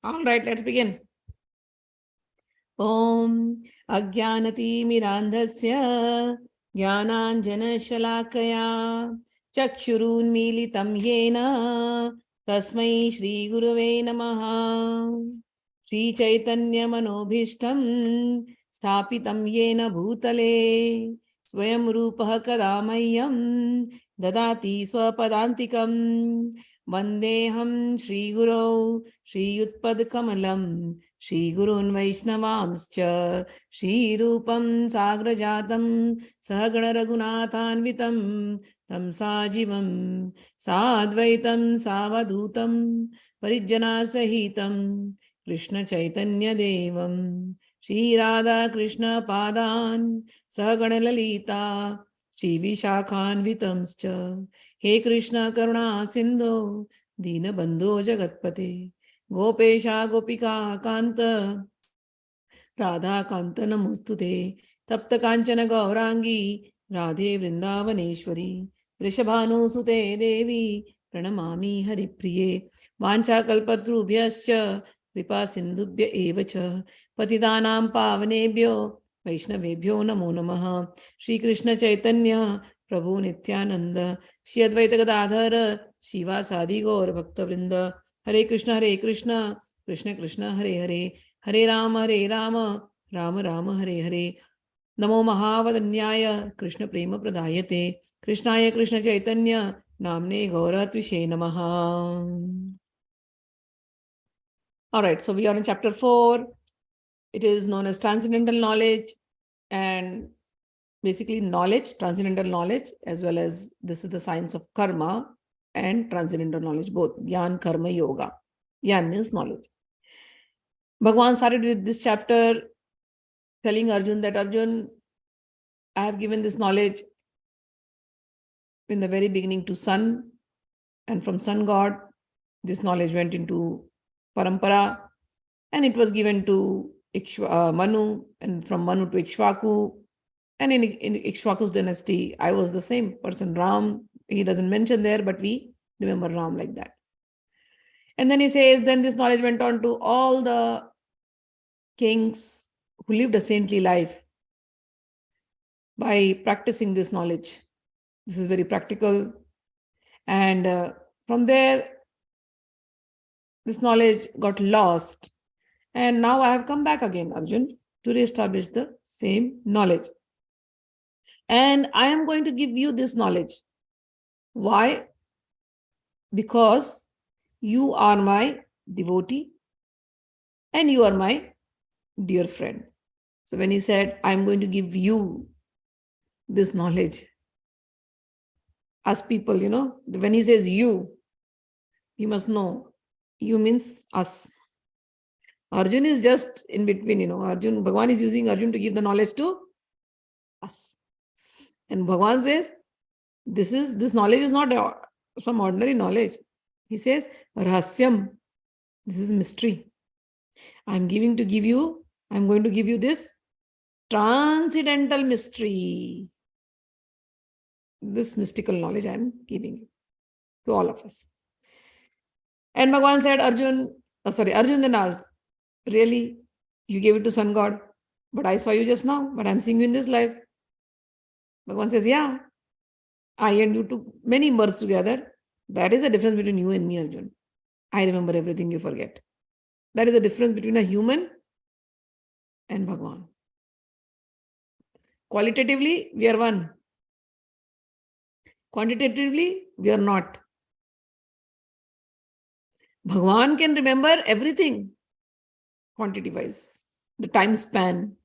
All right, let's begin. Om ajïäna-timirändhasya jnananjana-çaläkayä cakñurunmilitam yena tasmai Shri Gurave Namaha. Shri Chaitanya Manobhishtam Sthapitam yena bhutale Swayam Rupaha Kadamayyam Dadati Swapadantikam Vandeham Shri Guru Shri Yutpad Kamalam Shri Gurun Vaishnavamscha Shri Rupam Sagrajatam Sahagana Raghunathanvitam Tam Sajivam Sadvaitam Savadutam Parijjana Sahitam Krishna Chaitanya Devam Shri Radha Krishna Padan Sahagana Lalita Shri Vishakhanvitamscha He Krishna Karuna Sindhu Dina Bandho Jagatpate Gopesha Gopika Kanta Radha Kanta Namostute Tapta Kanchana Gaurangi Radhe Vrindavaneshwari Vrishabhanu Sute Devi Pranamami Haripriye Vancha Kalpatrubhyascha Kripa Sindhubhya Evacha Patidanam Pavanebhyo Vaishnavebhyo Namo Namaha Shri Krishna Chaitanya Prabhu Nityananda Shri Advaita Gadadhara Shiva Sadi Gaur Bhakta Vrinda Hare Krishna, Krishna Krishna, Hare Hare, Hare Rama, Rama Rama, Hare Hare. Namo Mahavadanyaya, Krishna Prema Pradayate, Krishnaya Krishna Chaitanya, Namne Gauratvishe Namaha. All right, so we are in chapter 4. It is known as transcendental knowledge, and basically knowledge, transcendental knowledge, as well as this is the science of karma and transcendental knowledge, both gyan, karma, yoga. Gyan means knowledge. Bhagwan started with this chapter telling Arjun that Arjun, I have given this knowledge in the very beginning to sun, and from sun god, this knowledge went into parampara, and it was given to Manu, and from Manu to Ikshvaku, and in Ikshvaku's dynasty, I was the same person, Ram. He doesn't mention there, but we remember Ram like that. And then he says, then this knowledge went on to all the kings who lived a saintly life by practicing this knowledge. This is very practical. And from there, this knowledge got lost. And now I have come back again, Arjun, to reestablish the same knowledge. And I am going to give you this knowledge. Why? Because you are my devotee and you are my dear friend. So when he said, I'm going to give you this knowledge, us people, when he says you must know, you means us. Arjun is just in between, Arjun, Bhagwan is using Arjun to give the knowledge to us. And Bhagwan says, this knowledge is not some ordinary knowledge. He says, Rahasyam. This is mystery. I'm going to give you this transcendental mystery. This mystical knowledge I'm giving you to all of us. And Bhagwan said, Arjun then asked, really? You gave it to sun god? But I saw you just now, but I'm seeing you in this life. Bhagwan says, yeah, I and you took many births together. That is the difference between you and me, Arjun. I remember everything, you forget. That is the difference between a human and Bhagwan. Qualitatively, we are one. Quantitatively, we are not. Bhagwan can remember everything, quantity-wise, the time span.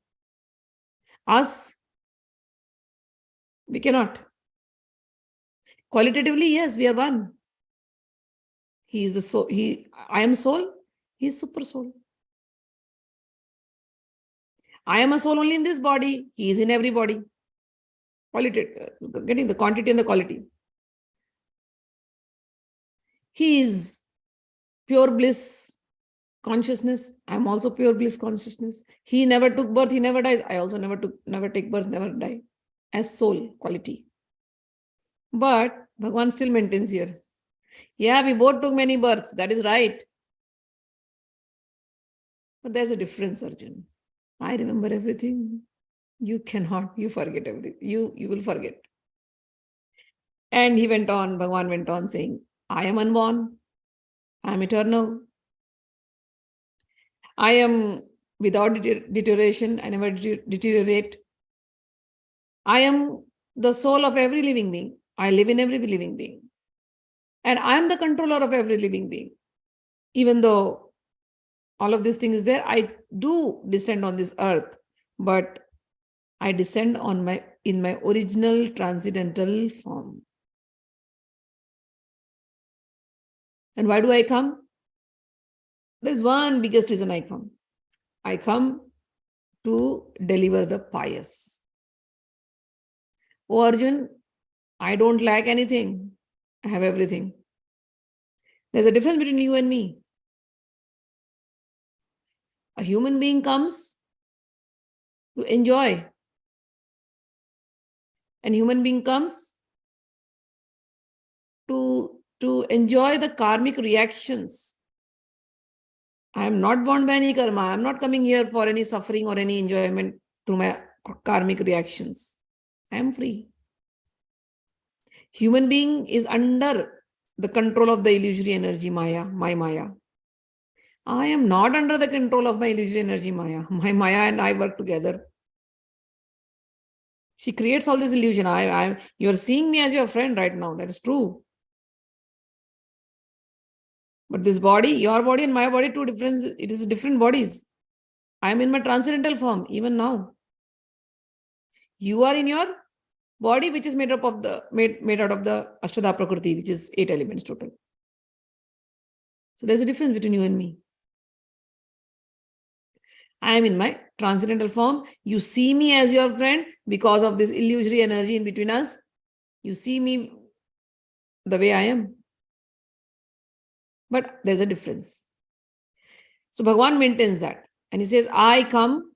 Us, we cannot. Qualitatively, yes, we are one. He is the soul. I am soul. He is super soul. I am a soul only in this body. He is in every body. Getting the quantity and the quality. He is pure bliss consciousness. I am also pure bliss consciousness. He never took birth. He never dies. I also never take birth, never die. As soul quality. But Bhagwan still maintains here. Yeah, we both took many births. That is right. But there's a difference, Arjun. I remember everything. You cannot. You forget everything. You will forget. And he went on, Bhagwan went on saying, I am unborn. I am eternal. I am without deterioration. I never deteriorate. I am the soul of every living being. I live in every living being. And I am the controller of every living being. Even though all of this thing is there, I do descend on this earth, but I descend in my original transcendental form. And why do I come? There's one biggest reason I come. I come to deliver the pious. Oh Arjun, I don't lack anything. I have everything. There's a difference between you and me. A human being comes to enjoy. And human being comes to enjoy the karmic reactions. I am not bound by any karma. I am not coming here for any suffering or any enjoyment through my karmic reactions. I am free. Human being is under the control of the illusory energy Maya, my Maya. I am not under the control of my illusory energy Maya. My Maya and I work together. She creates all this illusion. You're seeing me as your friend right now. That is true. But this body, your body and my body, it is different bodies. I am in my transcendental form, even now. You are in your body, which is made out of the Ashtadha Prakriti, which is 8 elements total. So there's a difference between you and me. I am in my transcendental form. You see me as your friend because of this illusory energy in between us. You see me the way I am. But there's a difference. So Bhagwan maintains that. And he says, I come,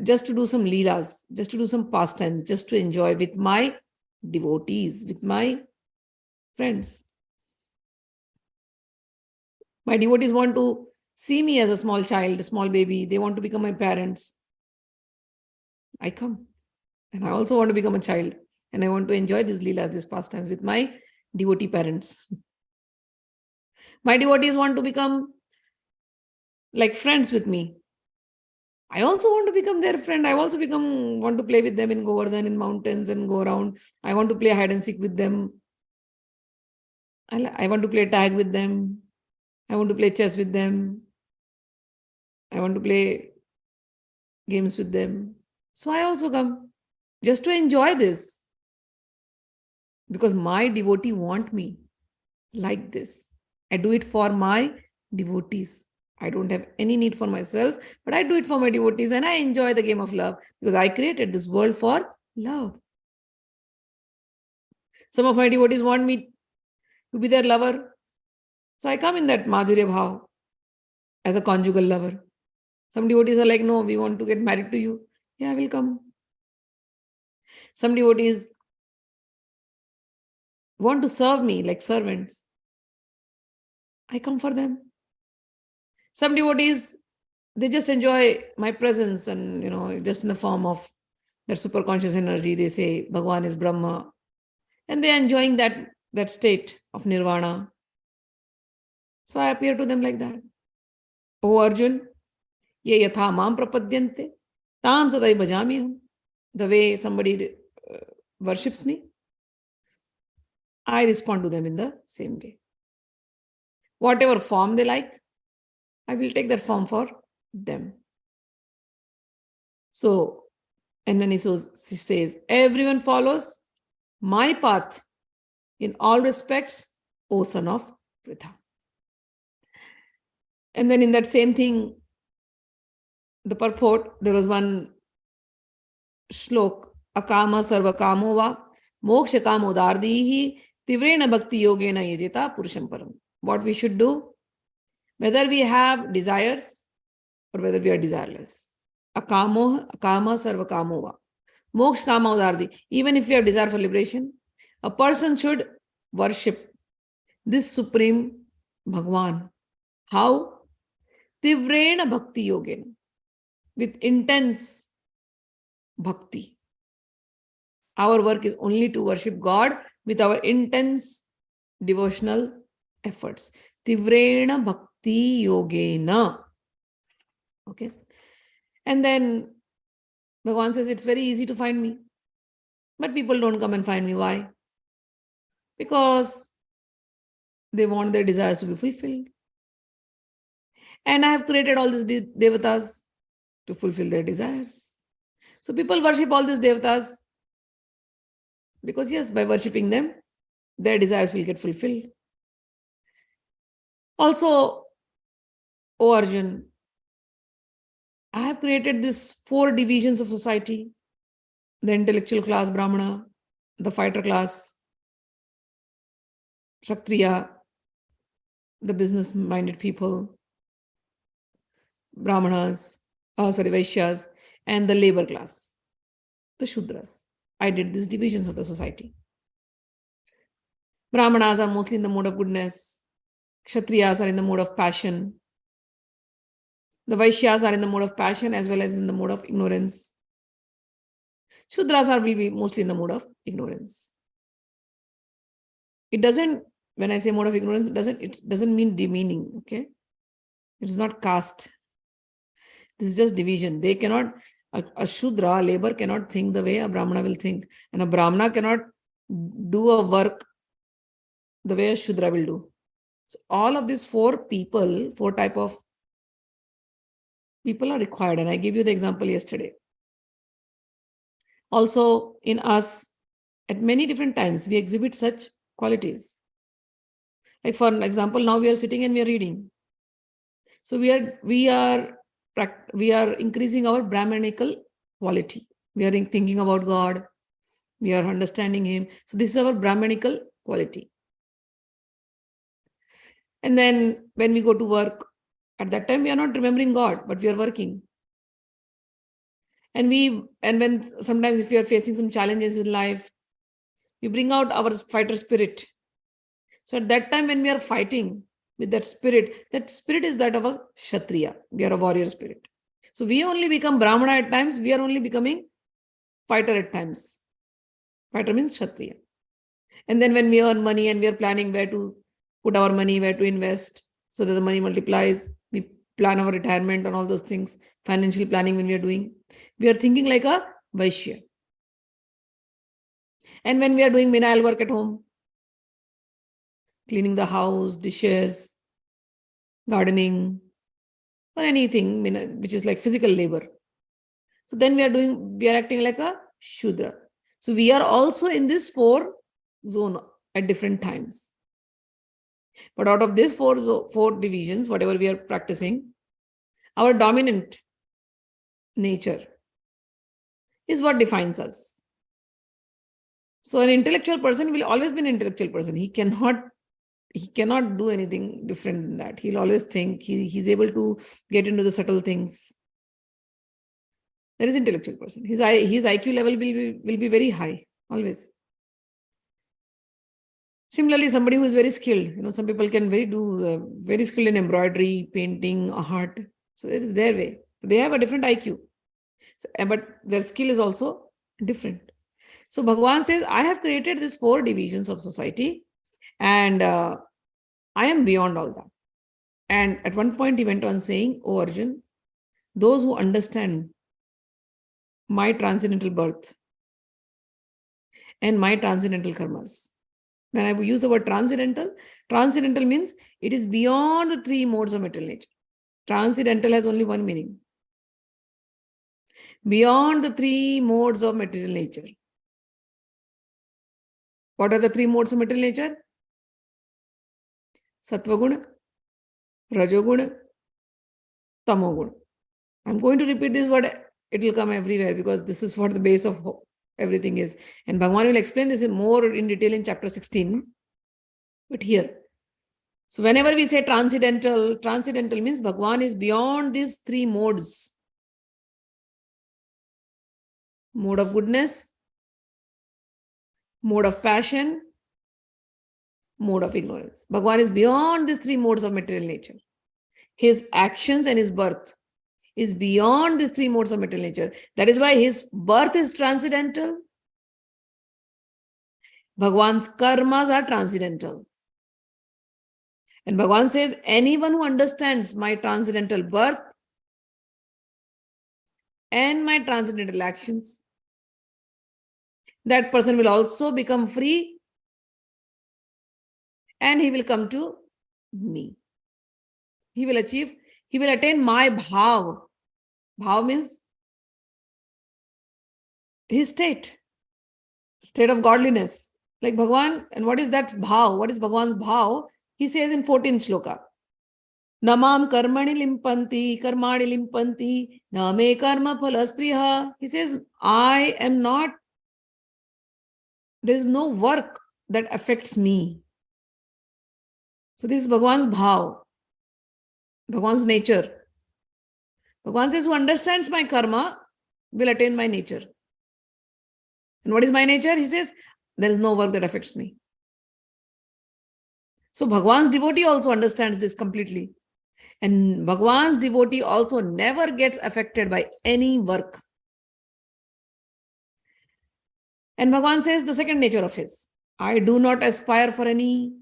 just to do some leelas, just to do some pastime, just to enjoy with my devotees, with my friends. My devotees want to see me as a small child, a small baby. They want to become my parents. I come. And I also want to become a child. And I want to enjoy these leelas, these pastimes with my devotee parents. My devotees want to become like friends with me. I also want to become their friend. I also want to play with them in Govardhan, in mountains and go around. I want to play hide and seek with them. I want to play tag with them. I want to play chess with them. I want to play games with them. So I also come just to enjoy this. Because my devotee want me like this. I do it for my devotees. I don't have any need for myself, but I do it for my devotees and I enjoy the game of love because I created this world for love. Some of my devotees want me to be their lover. So I come in that Madhurya Bhav as a conjugal lover. Some devotees are like, no, we want to get married to you. Yeah, I will come. Some devotees want to serve me like servants. I come for them. Some devotees, they just enjoy my presence and, just in the form of that superconscious energy. They say Bhagwan is Brahma. And they are enjoying that state of nirvana. So I appear to them like that. Oh Arjun, ye yatha mam prapadyante, tam sadai bhajamyaham. The way somebody worships me, I respond to them in the same way. Whatever form they like, I will take that form for them. So, and then he says, everyone follows my path in all respects, O son of Pritha. And then in that same thing, the purport, there was one shlok, akama sarva kamo va moksha kamo dardihi tivrena bhakti yogena yajita purusham param. What we should do, whether we have desires or whether we are desireless. Akama sarva kamo va moksha kama udardi. Even if we have desire for liberation, A person should worship this supreme Bhagwan. How? Tivrena bhakti yogena. With intense bhakti. Our work is only to worship God with our intense devotional efforts. Tivrena bhakti yogena. Okay. And then Bhagwan says it's very easy to find me. But people don't come and find me. Why? Because they want their desires to be fulfilled. And I have created all these devatas to fulfill their desires. So people worship all these devatas because, yes, by worshipping them, their desires will get fulfilled. Also, O Arjun, I have created these 4 divisions of society: the intellectual class, Brahmana; the fighter class, Kshatriya; the business-minded people, Brahmanas, Vaishyas; and the labor class, the Shudras. I did these divisions of the society. Brahmanas are mostly in the mode of goodness. Kshatriyas are in the mode of passion. The Vaishyas are in the mode of passion as well as in the mode of ignorance. Shudras will be mostly in the mode of ignorance. It doesn't, when I say mode of ignorance, it doesn't mean demeaning, okay? It is not caste. This is just division. They cannot, a Shudra, labor, cannot think the way a Brahmana will think. And a Brahmana cannot do a work the way a Shudra will do. So all of these 4 type of people are required. And I gave you the example yesterday. Also, in us, at many different times, we exhibit such qualities. Like for example, now we are sitting and we are reading. So we are increasing our Brahmanical quality. We are thinking about God. We are understanding Him. So this is our Brahmanical quality. And then when we go to work, at that time we are not remembering God, but we are working. And when sometimes if we are facing some challenges in life, we bring out our fighter spirit. So at that time when we are fighting with that spirit is that of a Kshatriya. We are a warrior spirit. So we only become Brahmana at times. We are only becoming fighter at times. Fighter means Kshatriya. And then when we earn money and we are planning where to put our money, where to invest, so that the money multiplies, we plan our retirement and all those things, financial planning when we are doing, we are thinking like a Vaishya. And when we are doing menial work at home, cleaning the house, dishes, gardening, or anything which is like physical labor. So then we are acting like a Shudra. So we are also in this 4 zone at different times. But out of these 4 divisions, whatever we are practicing, our dominant nature is what defines us. So an intellectual person will always be an intellectual person. He cannot do anything different than that. He'll always think. He's able to get into the subtle things. That is intellectual person. His IQ level will be very high, always. Similarly, somebody who is very skilled, some people can do very skilled in embroidery, painting, art. So it is their way. So they have a different IQ. But their skill is also different. So Bhagwan says, I have created these 4 divisions of society, and I am beyond all that. And at one point he went on saying, O Arjun, those who understand my transcendental birth and my transcendental karmas. When I use the word transcendental means it is beyond the 3 modes of material nature. Transcendental has only one meaning. Beyond the 3 modes of material nature. What are the 3 modes of material nature? Sattva-guna, Rajoguna, Tamoguna. I'm going to repeat this word. It will come everywhere because this is what the base of everything is. And Bhagwan will explain this more in detail in chapter 16. But here. So whenever we say transcendental means Bhagwan is beyond these 3 modes. Mode of goodness, mode of passion, mode of ignorance. Bhagwan is beyond these three modes of material nature. His actions and his birth is beyond these three modes of material nature. That is why his birth is transcendental. Bhagwan's karmas are transcendental. And Bhagwan says, anyone who understands my transcendental birth and my transcendental actions, that person will also become free and he will come to me. He will attain my bhav. Bhav means his state of godliness. Like Bhagwan, and what is that bhav? What is Bhagwan's bhav? He says in 14th shloka, Namam karmani limpanti, name karma phalaspriha. He says, I am not, there is no work that affects me. So this is Bhagwan's bhav, Bhagwan's nature. Bhagwan says, who understands my karma will attain my nature. And what is my nature? He says, there is no work that affects me. So Bhagwan's devotee also understands this completely. And Bhagwan's devotee also never gets affected by any work. And Bhagwan says the second nature of his, I do not aspire for any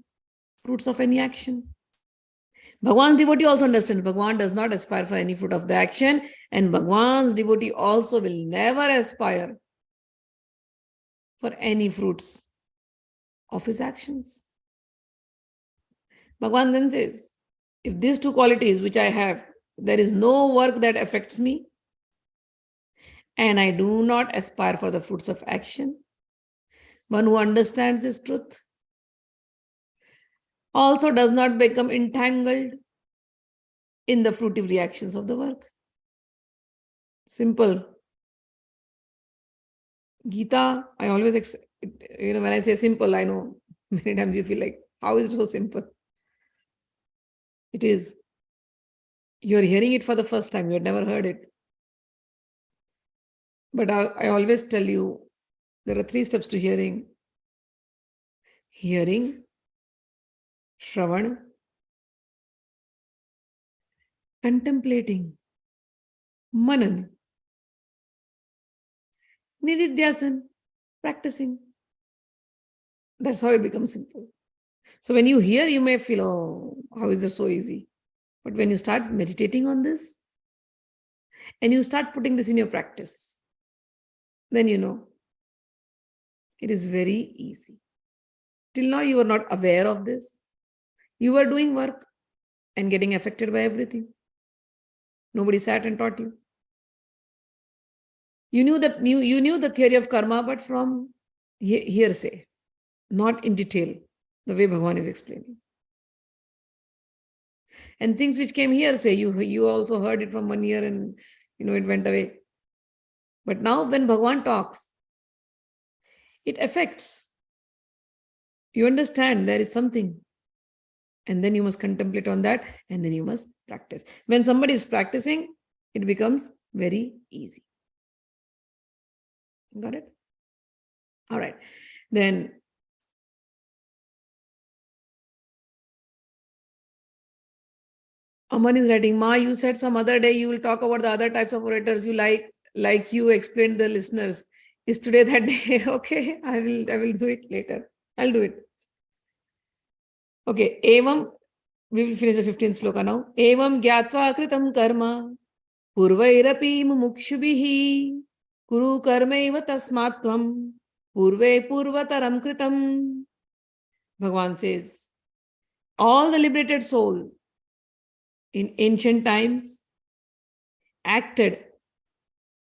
fruits of any action. Bhagwan's devotee also understands Bhagwan does not aspire for any fruit of the action, and Bhagwan's devotee also will never aspire for any fruits of his actions. Bhagwan then says, if these two qualities which I have, there is no work that affects me, and I do not aspire for the fruits of action, one who understands this truth also does not become entangled in the fruitive reactions of the work. Simple. Gita, I always, when I say simple, I know many times you feel like, how is it so simple? It is. You're hearing it for the first time. You had never heard it. But I always tell you, there are 3 steps to hearing. Hearing, Shravan, contemplating, Manan, Nididhyasan, practicing. That's how it becomes simple. So when you hear, you may feel, oh, how is it so easy? But when you start meditating on this and you start putting this in your practice, then you know it is very easy. Till now, you were not aware of this. You were doing work and getting affected by everything. Nobody sat and taught you. You knew the theory of karma, but from hearsay, not in detail, the way Bhagwan is explaining. And things which came hearsay, you also heard it from one ear and it went away. But now when Bhagwan talks, it affects. You understand there is something. And then you must contemplate on that, and then you must practice. When somebody is practicing, it becomes very easy. Got it? All right. Then Aman is writing, Ma, you said some other day you will talk about the other types of orators you like you explained the listeners. Is today that day? Okay, I will do it later. I'll do it. Okay, Evam, we will finish the 15th sloka now. Evam gyatva kritam karma purvairapi mumukshubhihi kuru karmaiva tasmatvam purve purvataram kritam. Bhagwan says, all the liberated soul in ancient times acted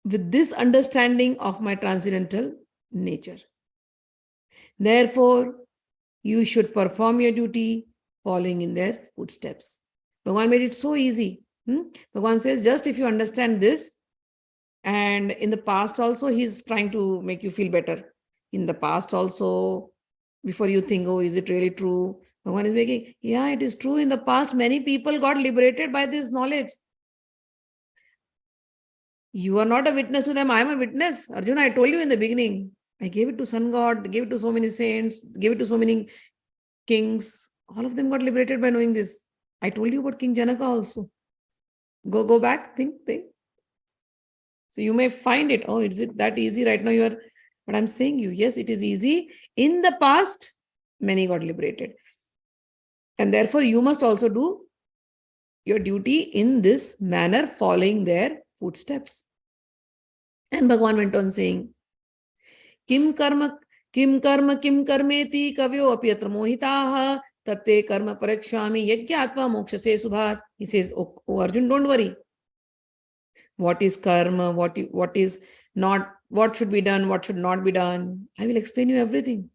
with this understanding of my transcendental nature. Therefore, you should perform your duty following in their footsteps. Bhagwan made it so easy. Bhagwan says, just if you understand this, and in the past also, he's trying to make you feel better. In the past also, before you think, oh, is it really true? Bhagwan is making, yeah, it is true. In the past, many people got liberated by this knowledge. You are not a witness to them. I am a witness. Arjuna, I told you in the beginning. I gave it to sun god, gave it to so many saints, gave it to so many kings. All of them got liberated by knowing this. I told you about King Janaka also. Go back, think. So you may find it, oh, is it that easy right now? But I'm saying you, yes, it is easy. In the past, many got liberated. And therefore, you must also do your duty in this manner, following their footsteps. And Bhagwan went on saying, Kim karma, kim karmeti kavyo api atra mohitaha tatte karma parakshami yajñātva mokshase subhat. He says, oh Arjun, don't worry. What is karma? What is not? What should be done? What should not be done? I will explain you everything.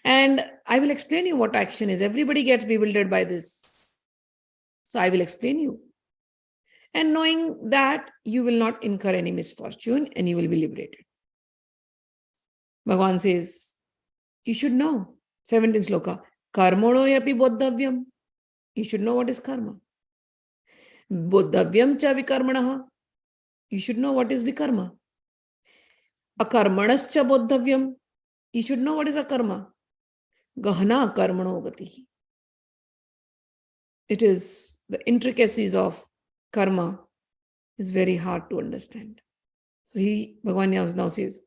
And I will explain you what action is. Everybody gets bewildered by this. So I will explain you. And knowing that, you will not incur any misfortune and you will be liberated. Bhagwan says, you should know. 17th sloka. Karmono yapi bodhavyam. You should know what is karma. Bodhavyam cha vikarmanaha. You should know what is vikarma. Akarmanascha bodhavyam. You should know what is akarma. Gahana karmano gati. It is the intricacies of karma is very hard to understand. So Bhagwan now says,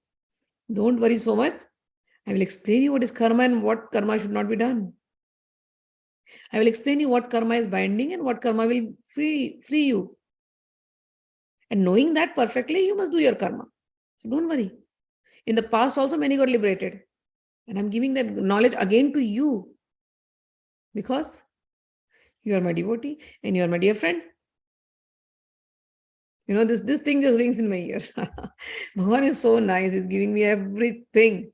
don't worry so much. I will explain you what is karma and what karma should not be done. I will explain you what karma is binding and what karma will free you. And knowing that perfectly, you must do your karma. So don't worry. In the past also many got liberated. And I'm giving that knowledge again to you. Because you are my devotee and you are my dear friend. You know, this thing just rings in my ear. Bhagwan is so nice. He's giving me everything.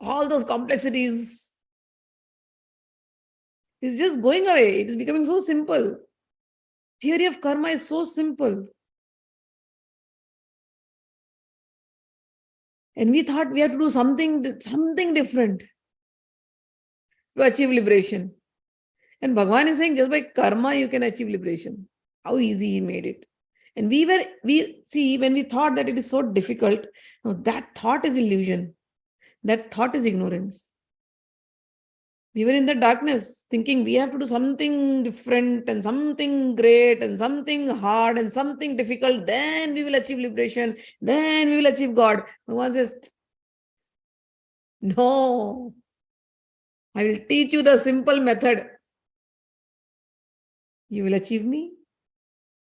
All those complexities. It's just going away. It is becoming so simple. Theory of karma is so simple. And we thought we had to do something different to achieve liberation. And Bhagwan is saying just by karma you can achieve liberation. How easy he made it. And when we thought that it is so difficult, no, that thought is illusion. That thought is ignorance. We were in the darkness thinking we have to do something different and something great and something hard and something difficult. Then we will achieve liberation. Then we will achieve God. Bhagwan says, no, I will teach you the simple method. You will achieve me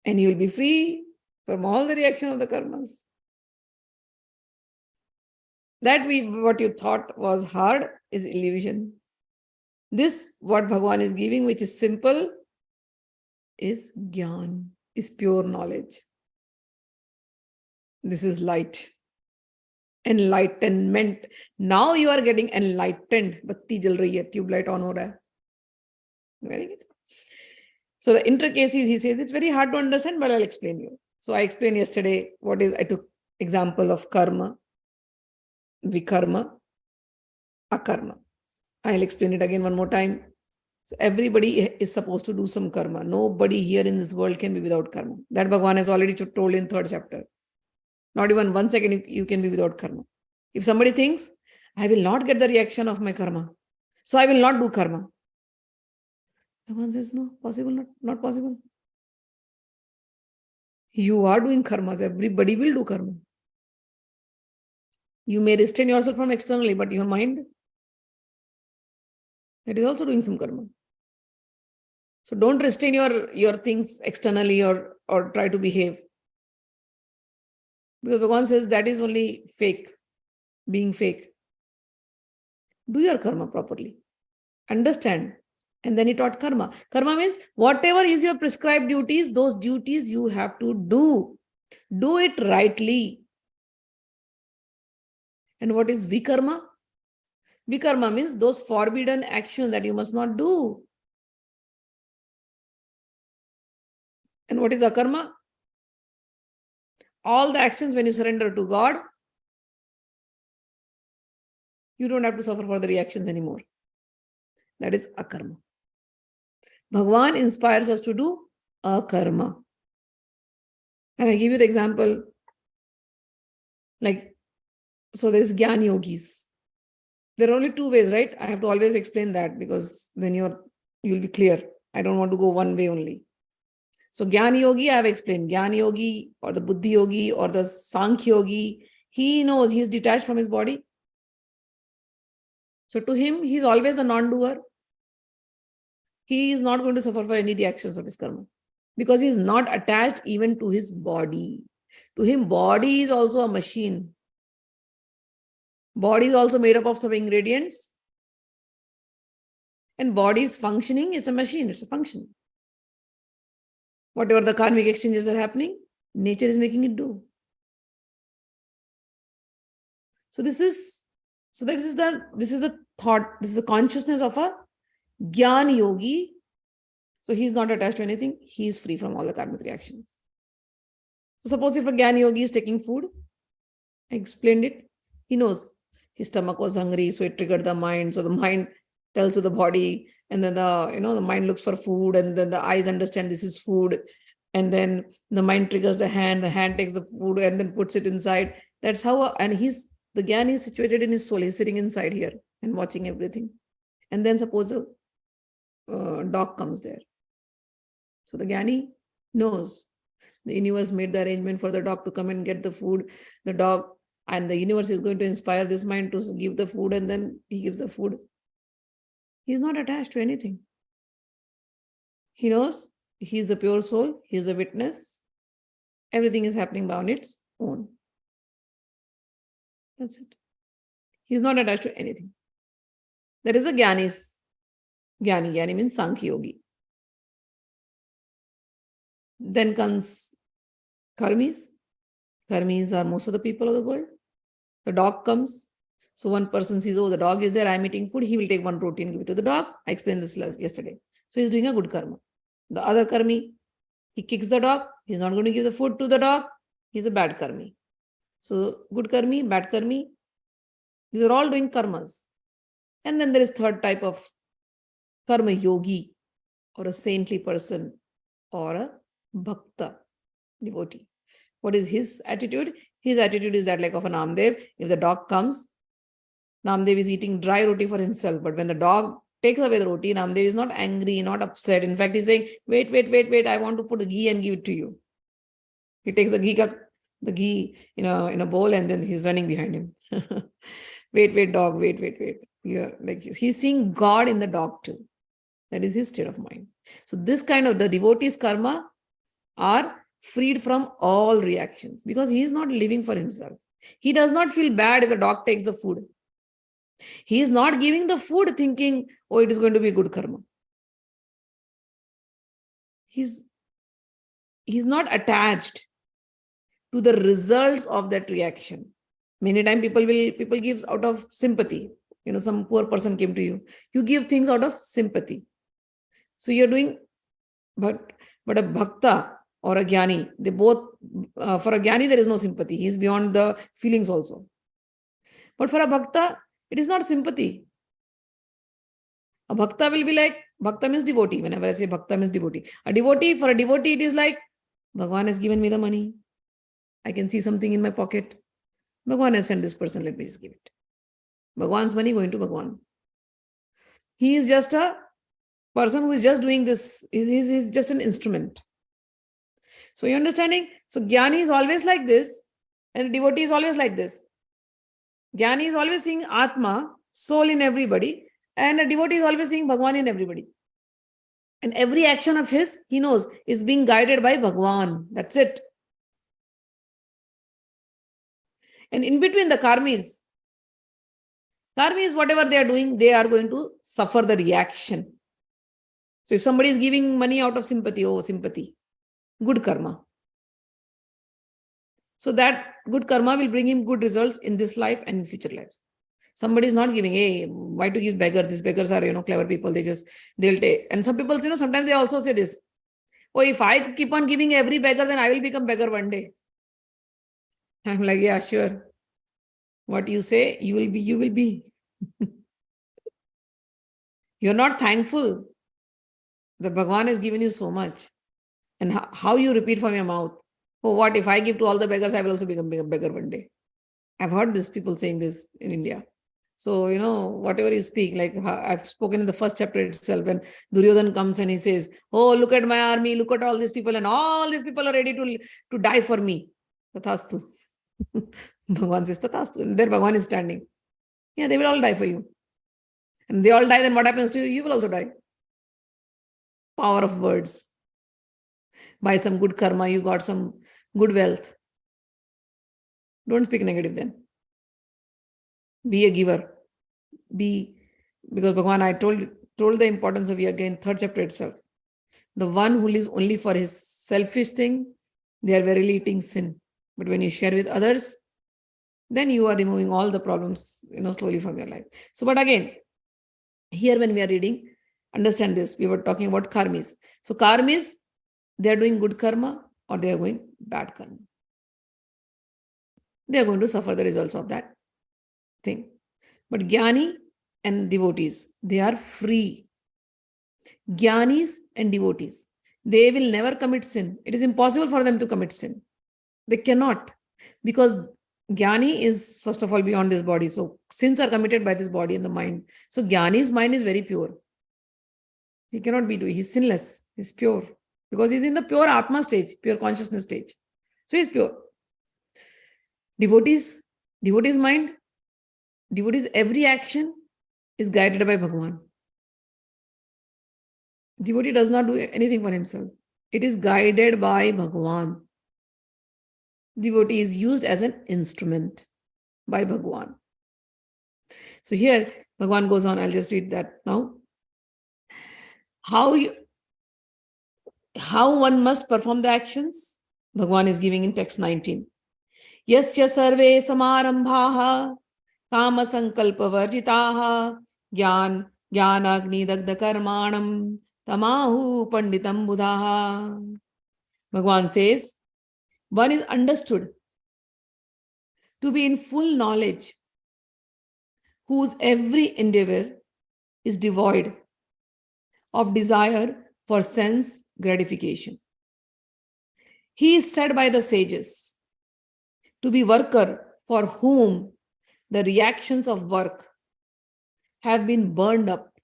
and you will be free from all the reaction of the karmas. What you thought was hard is illusion. This, what Bhagwan is giving, which is simple, is gyan, is pure knowledge. This is light. Enlightenment. Now you are getting enlightened. Batti jal rahi hai, tube light on ho raha hai. Getting it? So the intricacies, he says, it's very hard to understand, but I'll explain you. So I explained yesterday I took example of karma, vikarma, akarma. I'll explain it again one more time. So everybody is supposed to do some karma. Nobody here in this world can be without karma. That Bhagwan has already told in 3rd chapter. Not even 1 second you can be without karma. If somebody thinks, I will not get the reaction of my karma, so I will not do karma. Bhagwan says, no, possible, not possible. You are doing karmas. Everybody will do karma. You may restrain yourself from externally, but your mind, it is also doing some karma. So don't restrain your things externally or try to behave. Because Bhagwan says that is only fake, being fake. Do your karma properly. Understand. And then he taught karma. Karma means whatever is your prescribed duties, those duties you have to do. Do it rightly. And what is vikarma? Vikarma means those forbidden actions that you must not do. And what is akarma? All the actions when you surrender to God, you don't have to suffer for the reactions anymore. That is akarma. Bhagwan inspires us to do akarma. And I give you the example. Like, so there's Gyan yogis. There are only two ways, right? I have to always explain that because then you'll be clear. I don't want to go one way only. So Gyan yogi, I have explained. Gyan yogi or the Buddhi yogi or the Sankhya yogi, he knows he's detached from his body. So to him, he's always a non-doer. He is not going to suffer for any reactions of his karma because he is not attached even to his body. To him, body is also a machine. Body is also made up of some ingredients. And body is functioning, it's a machine, it's a function. Whatever the karmic exchanges are happening, nature is making it do. So this is the thought, this is the consciousness of a Gyan yogi. So he's not attached to anything, he is free from all the karmic reactions. So suppose if a Gyan yogi is taking food, I explained it, he knows his stomach was hungry, so it triggered the mind. So the mind tells to the body, and then the mind looks for food, and then the eyes understand this is food, and then the mind triggers the hand takes the food and then puts it inside. That's how, and the Gyani is situated in his soul, he's sitting inside here and watching everything. And then suppose a dog comes there. So the Gyani knows the universe made the arrangement for the dog to come and get the food. The dog and the universe is going to inspire this mind to give the food, and then he gives the food. He's not attached to anything. He knows he's the pure soul, he's a witness. Everything is happening on its own. That's it. He's not attached to anything. That is a Gyani. Gyani means Sankhya yogi. Then comes Karmis. Karmis are most of the people of the world. The dog comes. So one person sees, oh, the dog is there, I'm eating food. He will take one roti and give it to the dog. I explained this yesterday. So he's doing a good karma. The other karmi, he kicks the dog. He's not going to give the food to the dog. He's a bad karmi. So good karmi, bad karmi, these are all doing karmas. And then there is third type of karma yogi, or a saintly person, or a bhakta, devotee. What is his attitude? His attitude is that like of a Namdev. If the dog comes, Namdev is eating dry roti for himself. But when the dog takes away the roti, Namdev is not angry, not upset. In fact, he's saying, wait, I want to put the ghee and give it to you. He takes the ghee in a bowl, and then he's running behind him. wait, dog, wait. He's seeing God in the dog too. That is his state of mind. So this kind of the devotee's karma are freed from all reactions because he is not living for himself. He does not feel bad if the dog takes the food. He is not giving the food thinking, oh, it is going to be good karma. He's not attached to the results of that reaction. Many times people give out of sympathy. Some poor person came to you. You give things out of sympathy. So you're doing, but a bhakta or a Gyani, they both, for a Gyani, there is no sympathy. He's beyond the feelings also. But for a bhakta, it is not sympathy. A bhakta will be like, bhakta means devotee. Whenever I say bhakta means devotee. For a devotee, it is like, Bhagwan has given me the money. I can see something in my pocket. Bhagwan has sent this person, let me just give it. Bhagwan's money going to Bhagwan. He is just a person who is just doing this. He's just an instrument. So you're understanding? So Gyani is always like this, and devotee is always like this. Gyani is always seeing Atma, soul in everybody, and a devotee is always seeing Bhagwan in everybody. And every action of his, he knows, is being guided by Bhagwan. That's it. And in between the Karmis, whatever they are doing, they are going to suffer the reaction. So if somebody is giving money out of sympathy, sympathy, good karma. So that good karma will bring him good results in this life and in future lives. Somebody is not giving, hey, why to give beggar? These beggars are, clever people. They'll take. And some people, sometimes they also say this. Oh, if I keep on giving every beggar, then I will become beggar one day. I'm like, yeah, sure. What you say, you will be. You're not thankful that Bhagwan has given you so much. And how you repeat from your mouth, oh, what if I give to all the beggars, I will also become a beggar one day. I've heard these people saying this in India. So, whatever you speak, like I've spoken in the first chapter itself, when Duryodhan comes and he says, oh, look at my army, look at all these people, and all these people are ready to die for me. Tathastu. Bhagwan says, Tathastu. And there Bhagwan is standing. Yeah, they will all die for you. And they all die, then what happens to you? You will also die. Power of words. By some good karma, you got some good wealth. Don't speak negative then. Be a giver. Because Bhagwan, I told the importance of yoga in third chapter itself. The one who lives only for his selfish thing, they are verily eating sin. But when you share with others, then you are removing all the problems, slowly from your life. So, but again, here when we are reading, understand this. We were talking about karmis. So, karmis, they are doing good karma or they are going bad karma. They are going to suffer the results of that thing. But Gyani and devotees, they are free. Gyanis and devotees, they will never commit sin. It is impossible for them to commit sin. They cannot, because Gyani is first of all beyond this body. So sins are committed by this body and the mind. So Gyani's mind is very pure. He cannot be doing. He's sinless. He's pure because he's in the pure Atma stage, pure consciousness stage. So he's pure. Devotees mind, devotees every action is guided by Bhagwan. Devotee does not do anything for himself. It is guided by Bhagwan. Devotee is used as an instrument by Bhagwan. So here, Bhagwan goes on. I'll just read that now. How one must perform the actions, Bhagwan is giving in text 19. Yasya sarve samarambhaha kama sankalpa varjitaha gyanagni-dagdha karmanam tamahu panditam buddhaha. Bhagwan says, one is understood to be in full knowledge, whose every endeavor is devoid of desire for sense gratification. He is said by the sages to be worker for whom the reactions of work have been burned up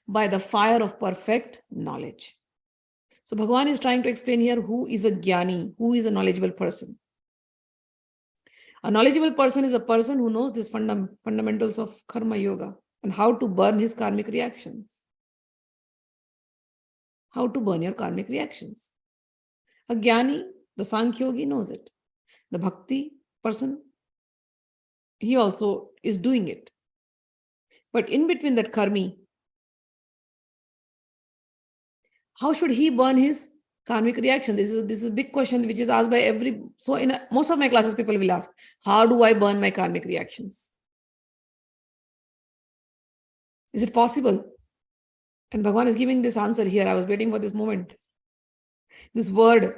by the fire of perfect knowledge. So Bhagwan is trying to explain here who is a Gyani, who is a knowledgeable person. A knowledgeable person is a person who knows these fundamentals of karma yoga and how to burn his karmic reactions. How to burn your karmic reactions. A Gyani, the Sankhya yogi, knows it. The bhakti person, he also is doing it. But in between that karmi, how should he burn his karmic reaction? This is a big question which is asked by so in most of my classes, people will ask, how do I burn my karmic reactions? Is it possible? And Bhagwan is giving this answer here. I was waiting for this moment. This word,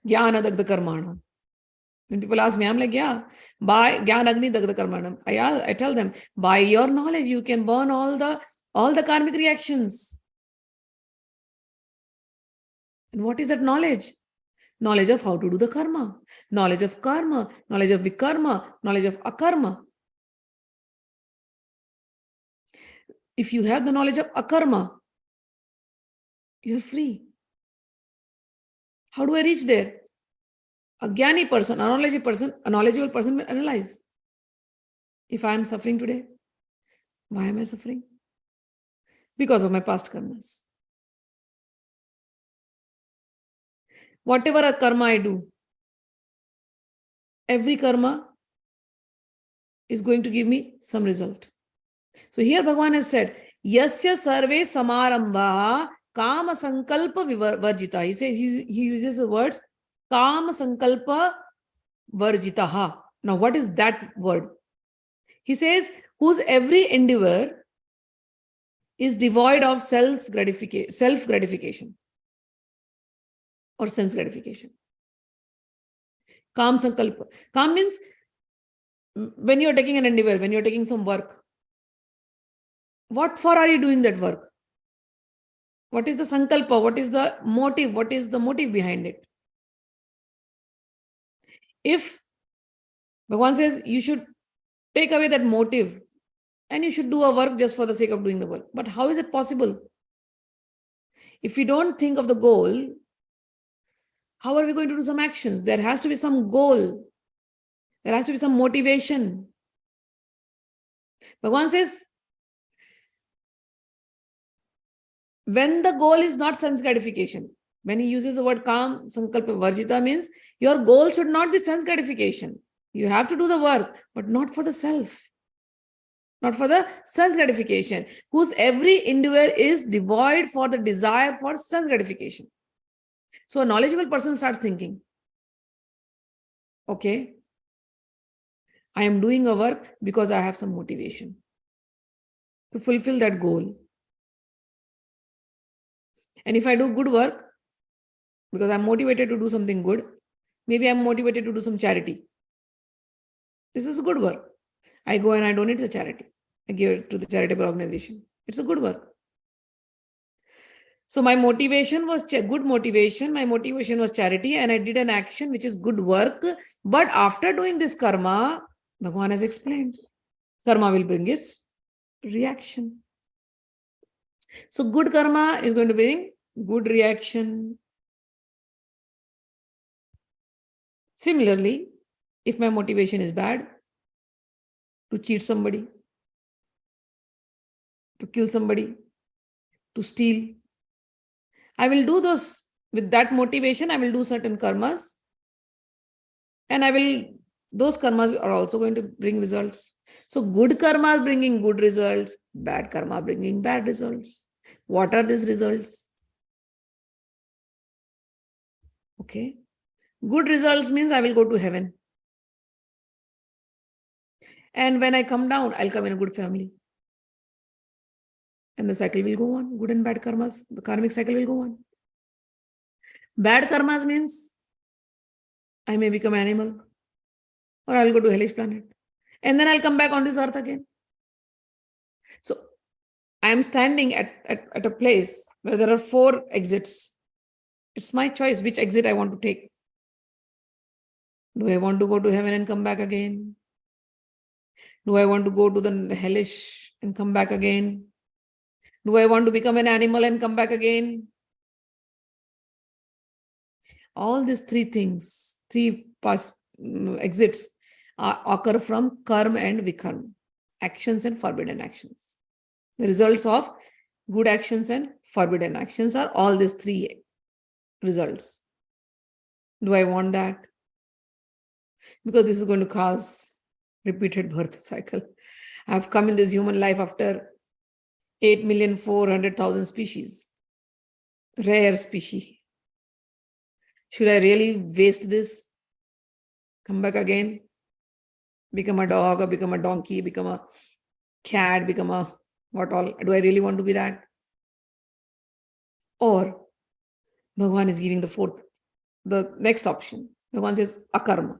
jnana-dagdha karmanam. When people ask me, I'm like, yeah, by jnana-agni-dagdha karmanam. I tell them, by your knowledge, you can burn all the karmic reactions. And what is that knowledge? Knowledge of how to do the karma, knowledge of karma, knowledge of vikarma, knowledge of akarma. If you have the knowledge of akarma, you're free. How do I reach there? A Gyani person, a knowledgeable person will analyze. If I am suffering today, why am I suffering? Because of my past karmas. Whatever a karma I do, every karma is going to give me some result. So here Bhagwan has said, Yasya sarve samarambha kama sankalpa varjita. He says, he uses the words kama sankalpa varjitaha. Now what is that word? He says, whose every endeavor is devoid of self-gratification or sense gratification. Kam sankalpa. Kam means when you're taking an endeavor, when you're taking some work, what for are you doing that work? What is the sankalpa? What is the motive? What is the motive behind it? If Bhagwan says you should take away that motive and you should do a work just for the sake of doing the work. But how is it possible? If we don't think of the goal, how are we going to do some actions? There has to be some goal. There has to be some motivation. Bhagwan says, when the goal is not sense gratification, when he uses the word kam, sankalpa varjita means your goal should not be sense gratification. You have to do the work, but not for the self, not for the sense gratification, whose every individual is devoid for the desire for sense gratification. So a knowledgeable person starts thinking, okay, I am doing a work because I have some motivation to fulfill that goal. And if I do good work, because I'm motivated to do something good, maybe I'm motivated to do some charity. This is good work. I go and I donate to the charity. I give it to the charitable organization. It's a good work. So my motivation was good motivation. My motivation was charity, and I did an action which is good work. But after doing this karma, Bhagwan has explained, karma will bring its reaction. So good karma is going to bring good reaction. Similarly, if my motivation is bad, to cheat somebody, to kill somebody, to steal, I will do those with that motivation. I will do certain karmas, and those karmas are also going to bring results. So good karma is bringing good results, bad karma bringing bad results. What are these results? Okay. Good results means I will go to heaven. And when I come down, I'll come in a good family. And the cycle will go on. Good and bad karmas, the karmic cycle will go on. Bad karmas means I may become an animal, or I will go to hellish planet. And then I'll come back on this earth again. So I am standing at a place where there are 4 exits. It's my choice which exit I want to take. Do I want to go to heaven and come back again? Do I want to go to the hellish and come back again? Do I want to become an animal and come back again? All these 3 things, 3 exits occur from karm and vikarm, actions and forbidden actions. The results of good actions and forbidden actions are all these 3 results. Do I want that? Because this is going to cause repeated birth cycle. I've come in this human life after 8,400,000 species, rare species. Should I really waste this? Come back again? Become a dog, or become a donkey, become a cat, become a what all? Do I really want to be that? Or Bhagwan is giving the next option. Bhagwan says akarma.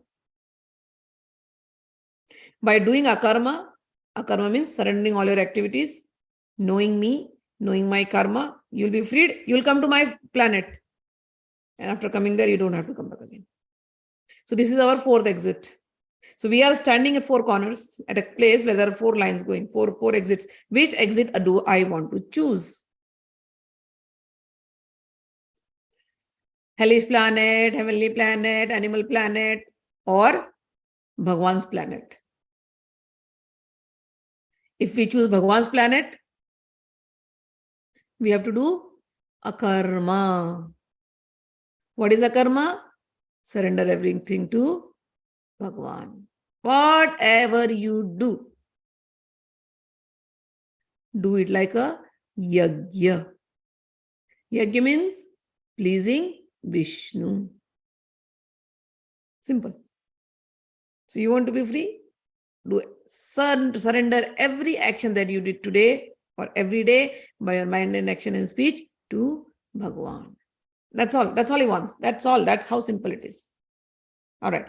By doing akarma means surrendering all your activities, knowing me, knowing my karma, you'll be freed, you'll come to my planet. And after coming there, you don't have to come back again. So this is our 4th exit. So we are standing at 4 corners at a place where there are 4 lines going, 4 exits. Which exit do I want to choose? Hellish planet, heavenly planet, animal planet, or Bhagwan's planet? If we choose Bhagwan's planet, we have to do akarma. What is akarma? Surrender everything to Bhagwan. Whatever you do it like a yajna. Yajna means pleasing Vishnu. Simple. So you want to be free? Surrender every action that you did today or every day by your mind and action and speech to Bhagwan. That's all. That's all he wants. That's all. That's how simple it is. All right.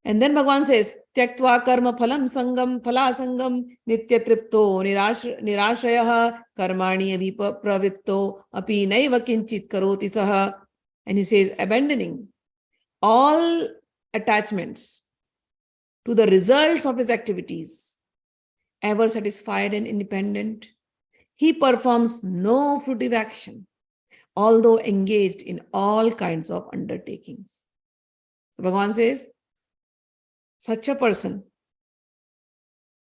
And then Bhagwan says, Tyaktva karma phalam sangam phalasangam nitya tripto nirashrayah karmani pravitto api naiva kinchit karoti saha. And he says, abandoning all attachments to the results of his activities. Ever satisfied and independent, he performs no fruitive action, although engaged in all kinds of undertakings. Bhagwan says, such a person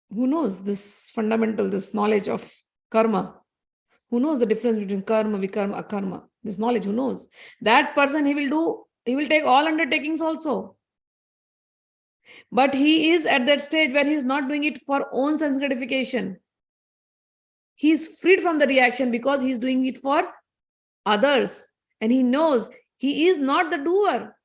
who knows this fundamental, this knowledge of karma, who knows the difference between karma, vikarm, akarma, this knowledge, who knows, that person he will take all undertakings also. But he is at that stage where he is not doing it for own sense gratification. He is freed from the reaction because he is doing it for others. And he knows he is not the doer.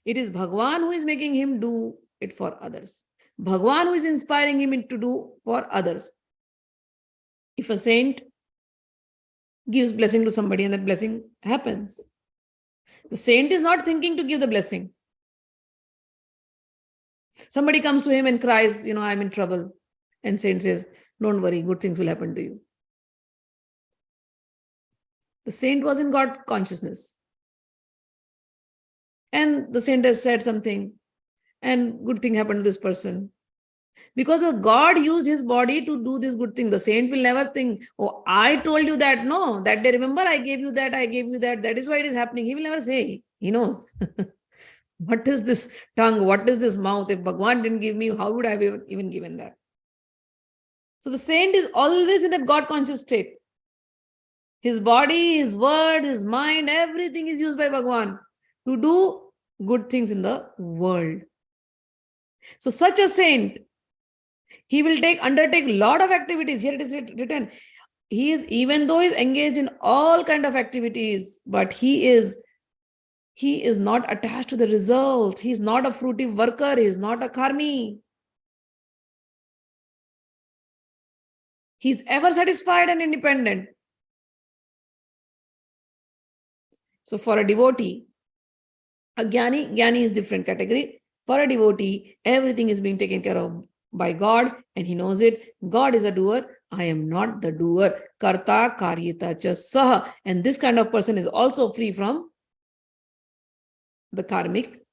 It is Bhagwan who is making him do it for others. Bhagwan who is inspiring him to do for others. If a saint gives blessing to somebody and that blessing happens, the saint is not thinking to give the blessing. Somebody comes to him and cries, I'm in trouble. And saint says, don't worry, good things will happen to you. The saint was in God consciousness. And the saint has said something and good thing happened to this person. Because God used his body to do this good thing. The saint will never think, oh, I told you that. No, that day, remember, I gave you that. That is why it is happening. He will never say. He knows. What is this tongue? What is this mouth? If Bhagwan didn't give me, how would I have even given that? So the saint is always in that God conscious state. His body, his word, his mind, everything is used by Bhagwan to do good things in the world. So such a saint, he will undertake a lot of activities. Here it is written. Even though he is engaged in all kind of activities, but he is not attached to the results. He is not a fruitive worker. He is not a karmi. He is ever satisfied and independent. So for a devotee, a gyani is different category. For a devotee, everything is being taken care of by God and he knows it. God is a doer. I am not the doer. Karta karyata cha saha. And this kind of person is also free from the karmic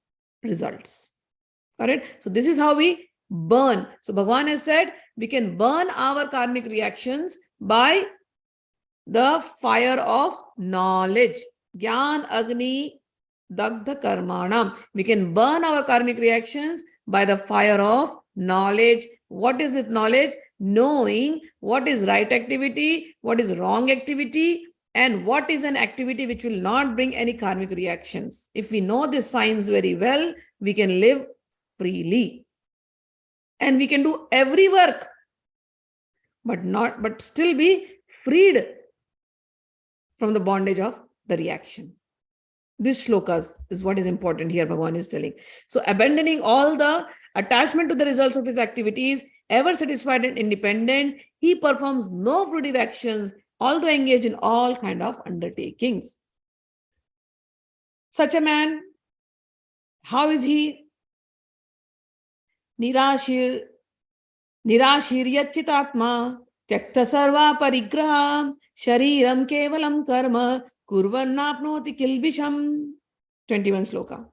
results. Correct? So this is how we burn. So Bhagwan has said we can burn our karmic reactions by the fire of knowledge. Gyan agni dagdha karmanam. We can burn our karmic reactions by the fire of knowledge. What is it knowledge? Knowing what is right activity, what is wrong activity, and what is an activity which will not bring any karmic reactions. If we know this science very well, we can live freely. And we can do every work, but still be freed from the bondage of the reaction. This shlokas is what is important here, Bhagwan is telling. So abandoning all the attachment to the results of his activities, ever satisfied and independent, he performs no fruitive actions, although engaged in all kind of undertakings. Such a man, how is he? Nirashiryachitatma tyakta sarva parigraham shariram kevalam karma kurvannapnoti kilbisham. 21 sloka.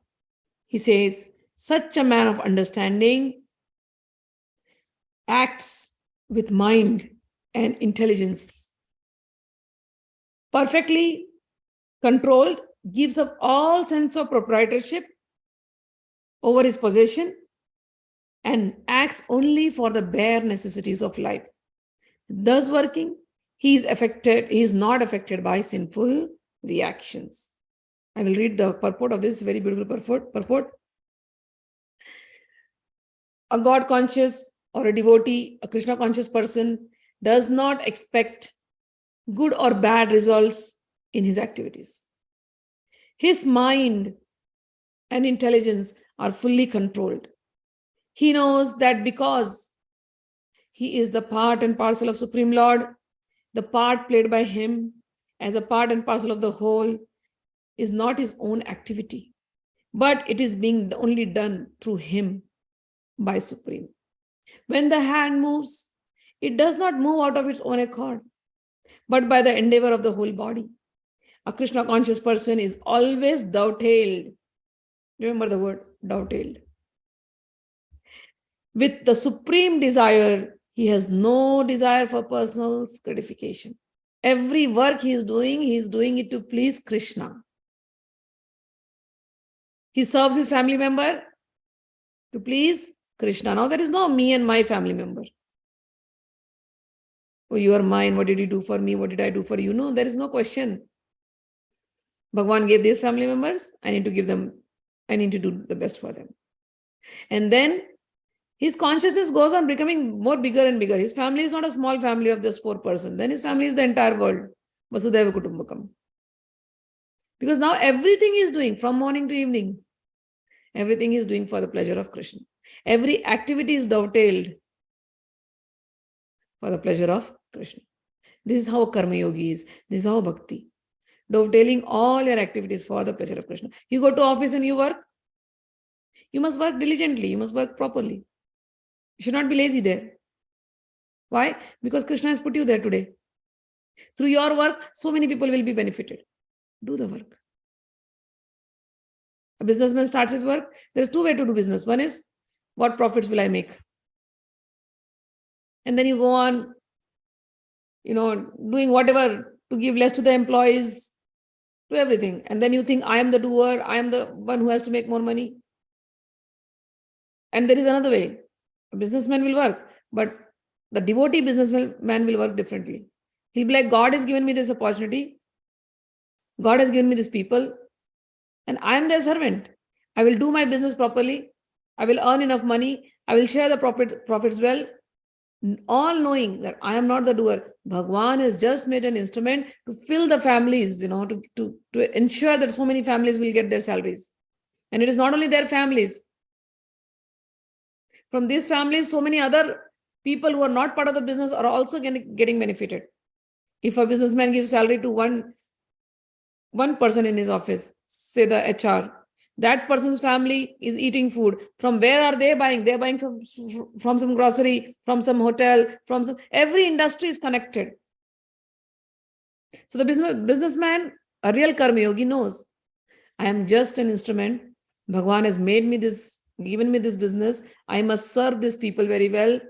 He says, such a man of understanding acts with mind and intelligence, perfectly controlled, gives up all sense of proprietorship over his possession, and acts only for the bare necessities of life. Thus working, he is not affected by sinful reactions. I will read the purport of this very beautiful purport. A God conscious or a devotee, a Krishna conscious person does not expect good or bad results in his activities. His mind and intelligence are fully controlled. He knows that because he is the part and parcel of Supreme Lord, the part played by him as a part and parcel of the whole is not his own activity, but it is being only done through him by Supreme. When the hand moves, it does not move out of its own accord, but by the endeavor of the whole body. A Krishna conscious person is always dovetailed. Remember the word dovetailed. With the supreme desire, he has no desire for personal gratification. Every work he is doing it to please Krishna. He serves his family member to please Krishna. Now there is no me and my family member. Oh, you are mine. What did you do for me? What did I do for you? No, there is no question. Bhagwan gave these family members. I need to do the best for them. And then his consciousness goes on becoming more bigger and bigger. His family is not a small family of just 4 persons. Then his family is the entire world. Vasudhaiva Kutumbakam. Because now everything he is doing from morning to evening, everything he is doing for the pleasure of Krishna. Every activity is dovetailed for the pleasure of Krishna. This is how karma yogi is. This is how bhakti. Dovetailing all your activities for the pleasure of Krishna. You go to office and you work. You must work diligently. You must work properly. You should not be lazy there. Why? Because Krishna has put you there today. Through your work, so many people will be benefited. Do the work. A businessman starts his work. There's 2 ways to do business. One is, what profits will I make? And then you go on, doing whatever to give less to the employees, to everything. And then you think, I am the doer. I am the one who has to make more money. And there is another way. A businessman will work, but the devotee businessman will work differently. He'll be like, God has given me this opportunity. God has given me these people. And I am their servant. I will do my business properly. I will earn enough money. I will share the profits well. All knowing that I am not the doer. Bhagwan has just made an instrument to fill the families, to ensure that so many families will get their salaries. And it is not only their families. From these families, so many other people who are not part of the business are also getting benefited. If a businessman gives salary to one person in his office, say the HR, that person's family is eating food. From where are they buying? They're buying from some grocery, from some hotel, every industry is connected. So the businessman, a real karma yogi, knows, I am just an instrument. Bhagwan has given me this business. I must serve these people very well,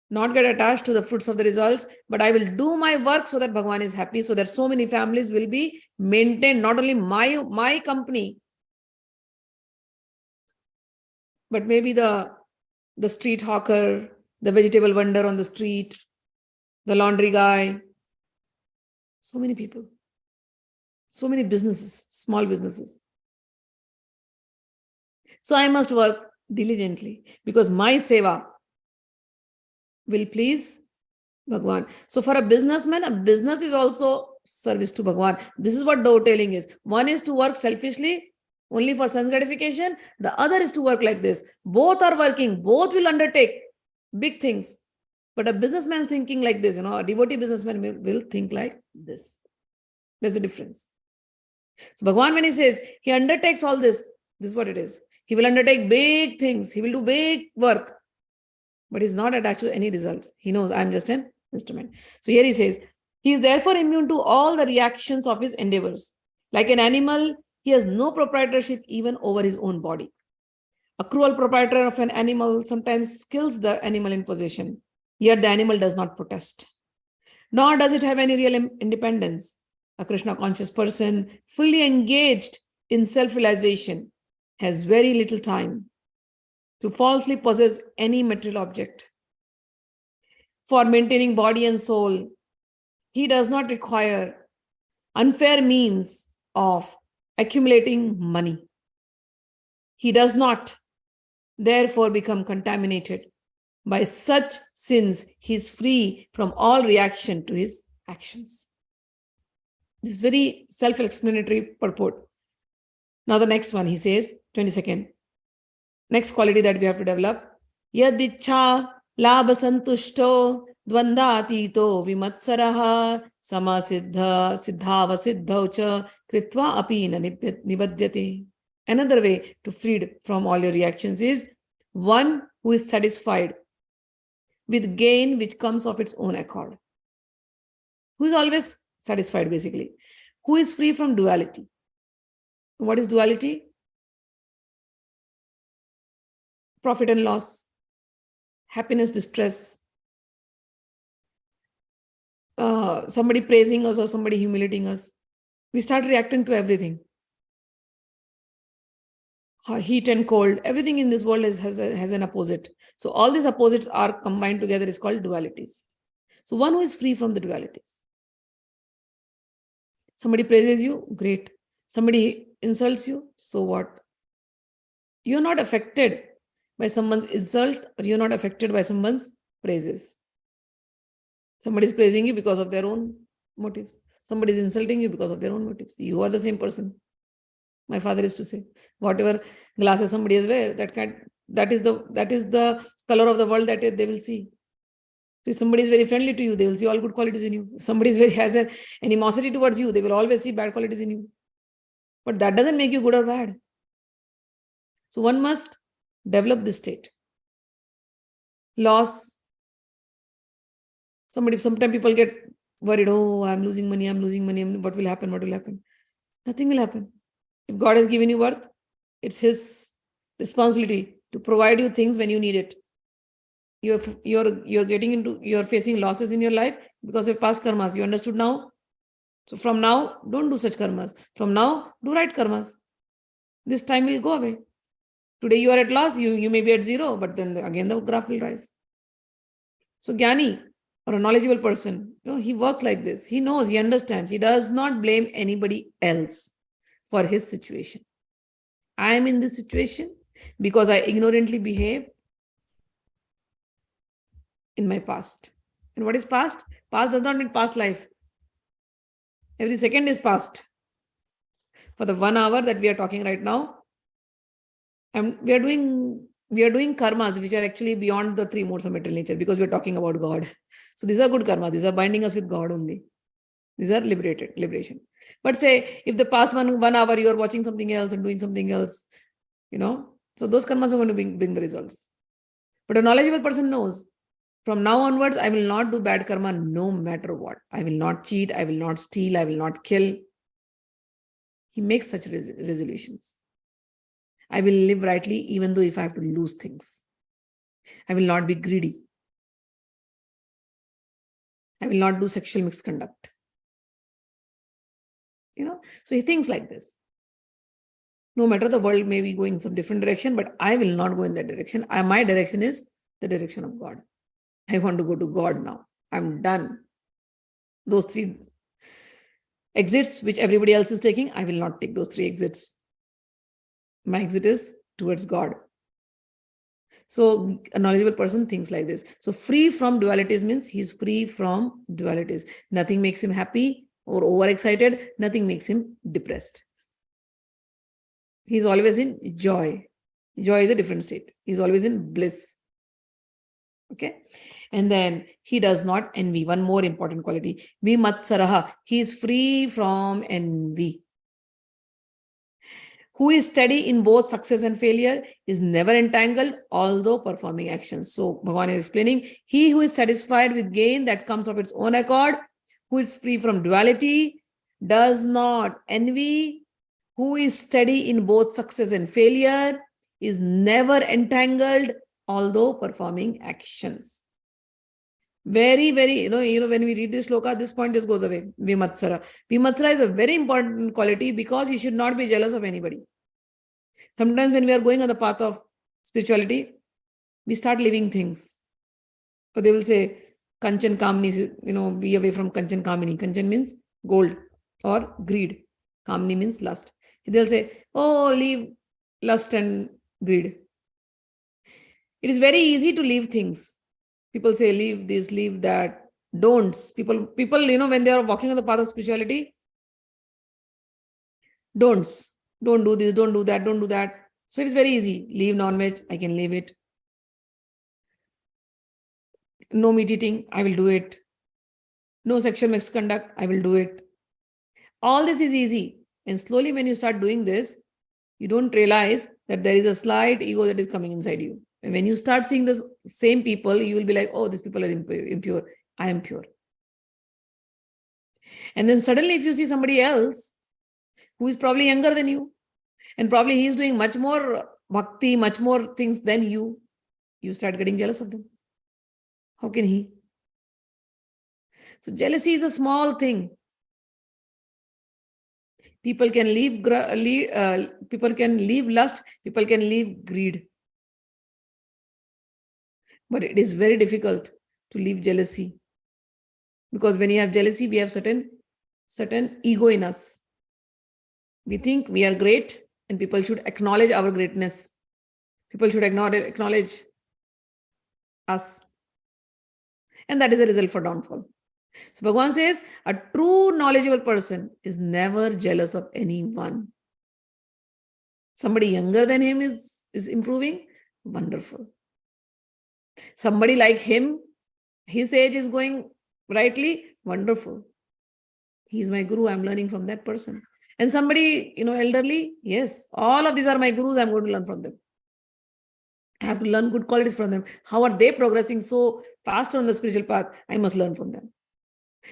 not get attached to the fruits of the results, but I will do my work so that Bhagwan is happy, so that so many families will be maintained, not only my company, but maybe the street hawker, the vegetable vendor on the street, the laundry guy. So many people. So many businesses, small businesses. So I must work diligently because my seva will please Bhagwan. So for a businessman, a business is also service to Bhagwan. This is what dovetailing is. One is to work selfishly, only for sense gratification. The other is to work like this. Both are working. Both will undertake big things. But a businessman thinking like this, a devotee businessman will think like this. There's a difference. So Bhagwan, when he says he undertakes all this is what it is. He will undertake big things. He will do big work. But he's not attached to any results. He knows I'm just an instrument. So here he says, he is therefore immune to all the reactions of his endeavors. Like an animal, he has no proprietorship even over his own body. A cruel proprietor of an animal sometimes kills the animal in possession, yet the animal does not protest. Nor does it have any real independence. A Krishna conscious person, fully engaged in self-realization, has very little time to falsely possess any material object. For maintaining body and soul, he does not require unfair means of accumulating money. He does not, therefore, become contaminated by such sins. He is free from all reaction to his actions. This is very self-explanatory purport. Now the next one, he says, 22nd. Next quality that we have to develop. Yadicha labha santushto dvandatito vimatsaraha samasiddha siddhava siddhaucha kritva api nibadyate. Another way to free from all your reactions is one who is satisfied with gain which comes of its own accord. Who is always satisfied, basically. Who is free from duality. What is duality? Profit and loss. happiness, distress, somebody praising us or somebody humiliating us. We start reacting to everything. Heat and cold, everything in this world has an opposite. So all these opposites are combined together is called dualities. So one who is free from the dualities. Somebody praises you, great. Somebody insults you, so what? You're not affected by someone's insult, or you're not affected by someone's praises. Somebody is praising you because of their own motives. Somebody is insulting you because of their own motives. You are the same person. My father used to say, whatever glasses somebody is wearing, that is the color of the world that they will see. So if somebody is very friendly to you, they will see all good qualities in you. If somebody has an animosity towards you, they will always see bad qualities in you. But that doesn't make you good or bad. So one must develop this state. Loss. Sometimes people get worried, oh, I'm losing money. What will happen? Nothing will happen. If God has given you birth, it's His responsibility to provide you things when you need it. You're facing losses in your life because of past karmas. You understood now? So from now, don't do such karmas. From now, do right karmas. This time will go away. Today you are at loss, you may be at zero, but then again the graph will rise. So Gyani, or a knowledgeable person, he works like this. He knows, he understands. He does not blame anybody else for his situation. I am in this situation because I ignorantly behaved in my past. And what is past? Past does not mean past life. Every second is past. For the 1 hour that we are talking right now, and we are doing karmas which are actually beyond the 3 modes of material nature, because we are talking about God. So these are good karmas. These are binding us with God only. These are liberation. But say if the past 1 hour you are watching something else and doing something else, so those karmas are going to bring the results. But a knowledgeable person knows, from now onwards, I will not do bad karma no matter what. I will not cheat. I will not steal. I will not kill. He makes such resolutions. I will live rightly even though if I have to lose things. I will not be greedy. I will not do sexual misconduct. So he thinks like this. No matter the world may be going some different direction, but I will not go in that direction. My direction is the direction of God. I want to go to God now. I'm done. Those 3 exits which everybody else is taking, I will not take those 3 exits. My exit is towards God. So a knowledgeable person thinks like this. So free from dualities means he's free from dualities. Nothing makes him happy or overexcited. Nothing makes him depressed. He's always in joy. Joy is a different state. He's always in bliss. Okay. And then he does not envy. One more important quality. Vimatsaraha. He is free from envy. Who is steady in both success and failure is never entangled, although performing actions. So Bhagwan is explaining, he who is satisfied with gain that comes of its own accord, who is free from duality, does not envy, who is steady in both success and failure, is never entangled, although performing actions. Very, very, when we read this shloka, this point just goes away. Vimatsara. Vimatsara is a very important quality because you should not be jealous of anybody. Sometimes when we are going on the path of spirituality, we start living things. So they will say, Kanchan Kamini, be away from Kanchan Kamini. Kanchan means gold or greed. Kamini means lust. They'll say, oh, leave lust and greed. It is very easy to leave things. People say, leave this, leave that. Don'ts. People, when they are walking on the path of spirituality, don'ts. Don't do this, don't do that, don't do that. So it is very easy. Leave non-veg, I can leave it. No meat eating, I will do it. No sexual misconduct, I will do it. All this is easy. And slowly when you start doing this, you don't realize that there is a slight ego that is coming inside you. And when you start seeing the same people, you will be like, oh, these people are impure. I am pure. And then suddenly if you see somebody else who is probably younger than you, and probably he is doing much more bhakti, much more things than you, you start getting jealous of them. How can he? So jealousy is a small thing. People can leave people can leave lust, people can leave greed. But it is very difficult to leave jealousy. Because when you have jealousy, we have certain ego in us. We think we are great and people should acknowledge our greatness. People should acknowledge us. And that is the result for downfall. So Bhagwan says, a true knowledgeable person is never jealous of anyone. Somebody younger than him is improving, wonderful. Somebody like him, his age is going rightly, wonderful. He's my guru, I'm learning from that person. And somebody, elderly, yes, all of these are my gurus, I'm going to learn from them. I have to learn good qualities from them. How are they progressing so fast on the spiritual path? I must learn from them.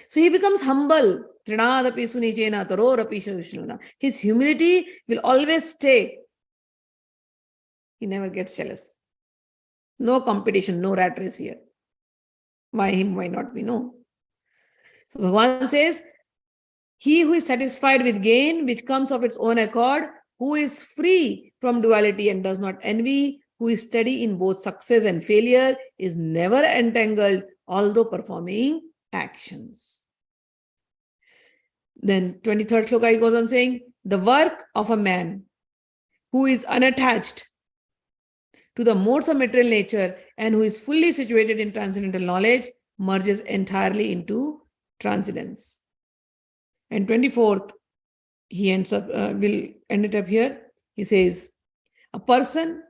So he becomes humble. His humility will always stay. He never gets jealous. No competition, no rat race here. Why him, why not me? No. So Bhagwan says, he who is satisfied with gain, which comes of its own accord, who is free from duality and does not envy, who is steady in both success and failure, is never entangled, although performing actions. Then 23rd shloka, he goes on saying, the work of a man who is unattached to the modes of material nature and who is fully situated in transcendental knowledge merges entirely into transcendence. And 24th, he ends up, will end it up here. He says, a person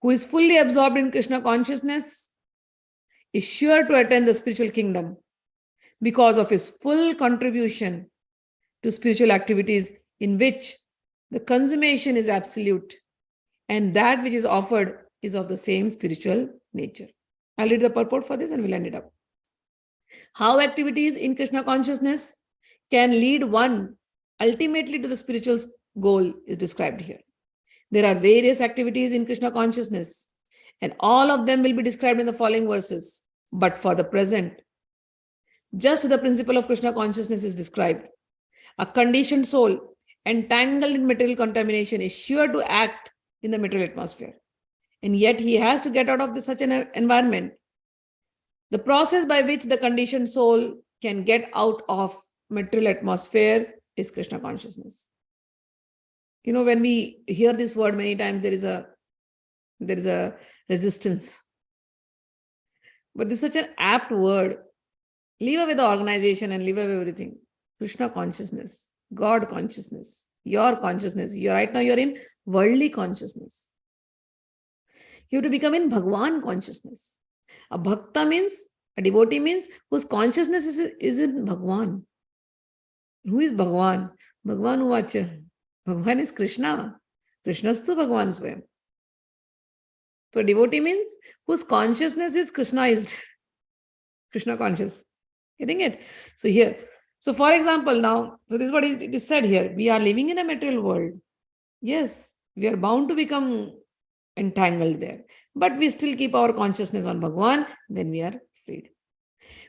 who is fully absorbed in Krishna consciousness is sure to attain the spiritual kingdom because of his full contribution to spiritual activities in which the consummation is absolute and that which is offered is of the same spiritual nature. I'll read the purport for this and we'll end it up. How activities in Krishna consciousness can lead one ultimately to the spiritual goal is described here. There are various activities in Krishna consciousness, and all of them will be described in the following verses. But for the present, just the principle of Krishna consciousness is described. A conditioned soul entangled in material contamination is sure to act in the material atmosphere. And yet he has to get out of such an environment. The process by which the conditioned soul can get out of material atmosphere is Krishna consciousness. When we hear this word many times, there is a resistance. But this is such an apt word. Leave away the organization and leave away everything. Krishna consciousness, God consciousness, your consciousness. Right now you're in worldly consciousness. You have to become in Bhagwan consciousness. A bhakta means, a devotee means, whose consciousness is in Bhagwan. Who is Bhagwan? Bhagwan uvacha. Bhagwan is Krishna. Krishnastu Bhagwan swayam. So devotee means whose consciousness is Krishnaized. Krishna conscious. Getting it? So here. So for example, now, so this is what it is said here. We are living in a material world. Yes, we are bound to become entangled there. But we still keep our consciousness on Bhagwan, then we are freed.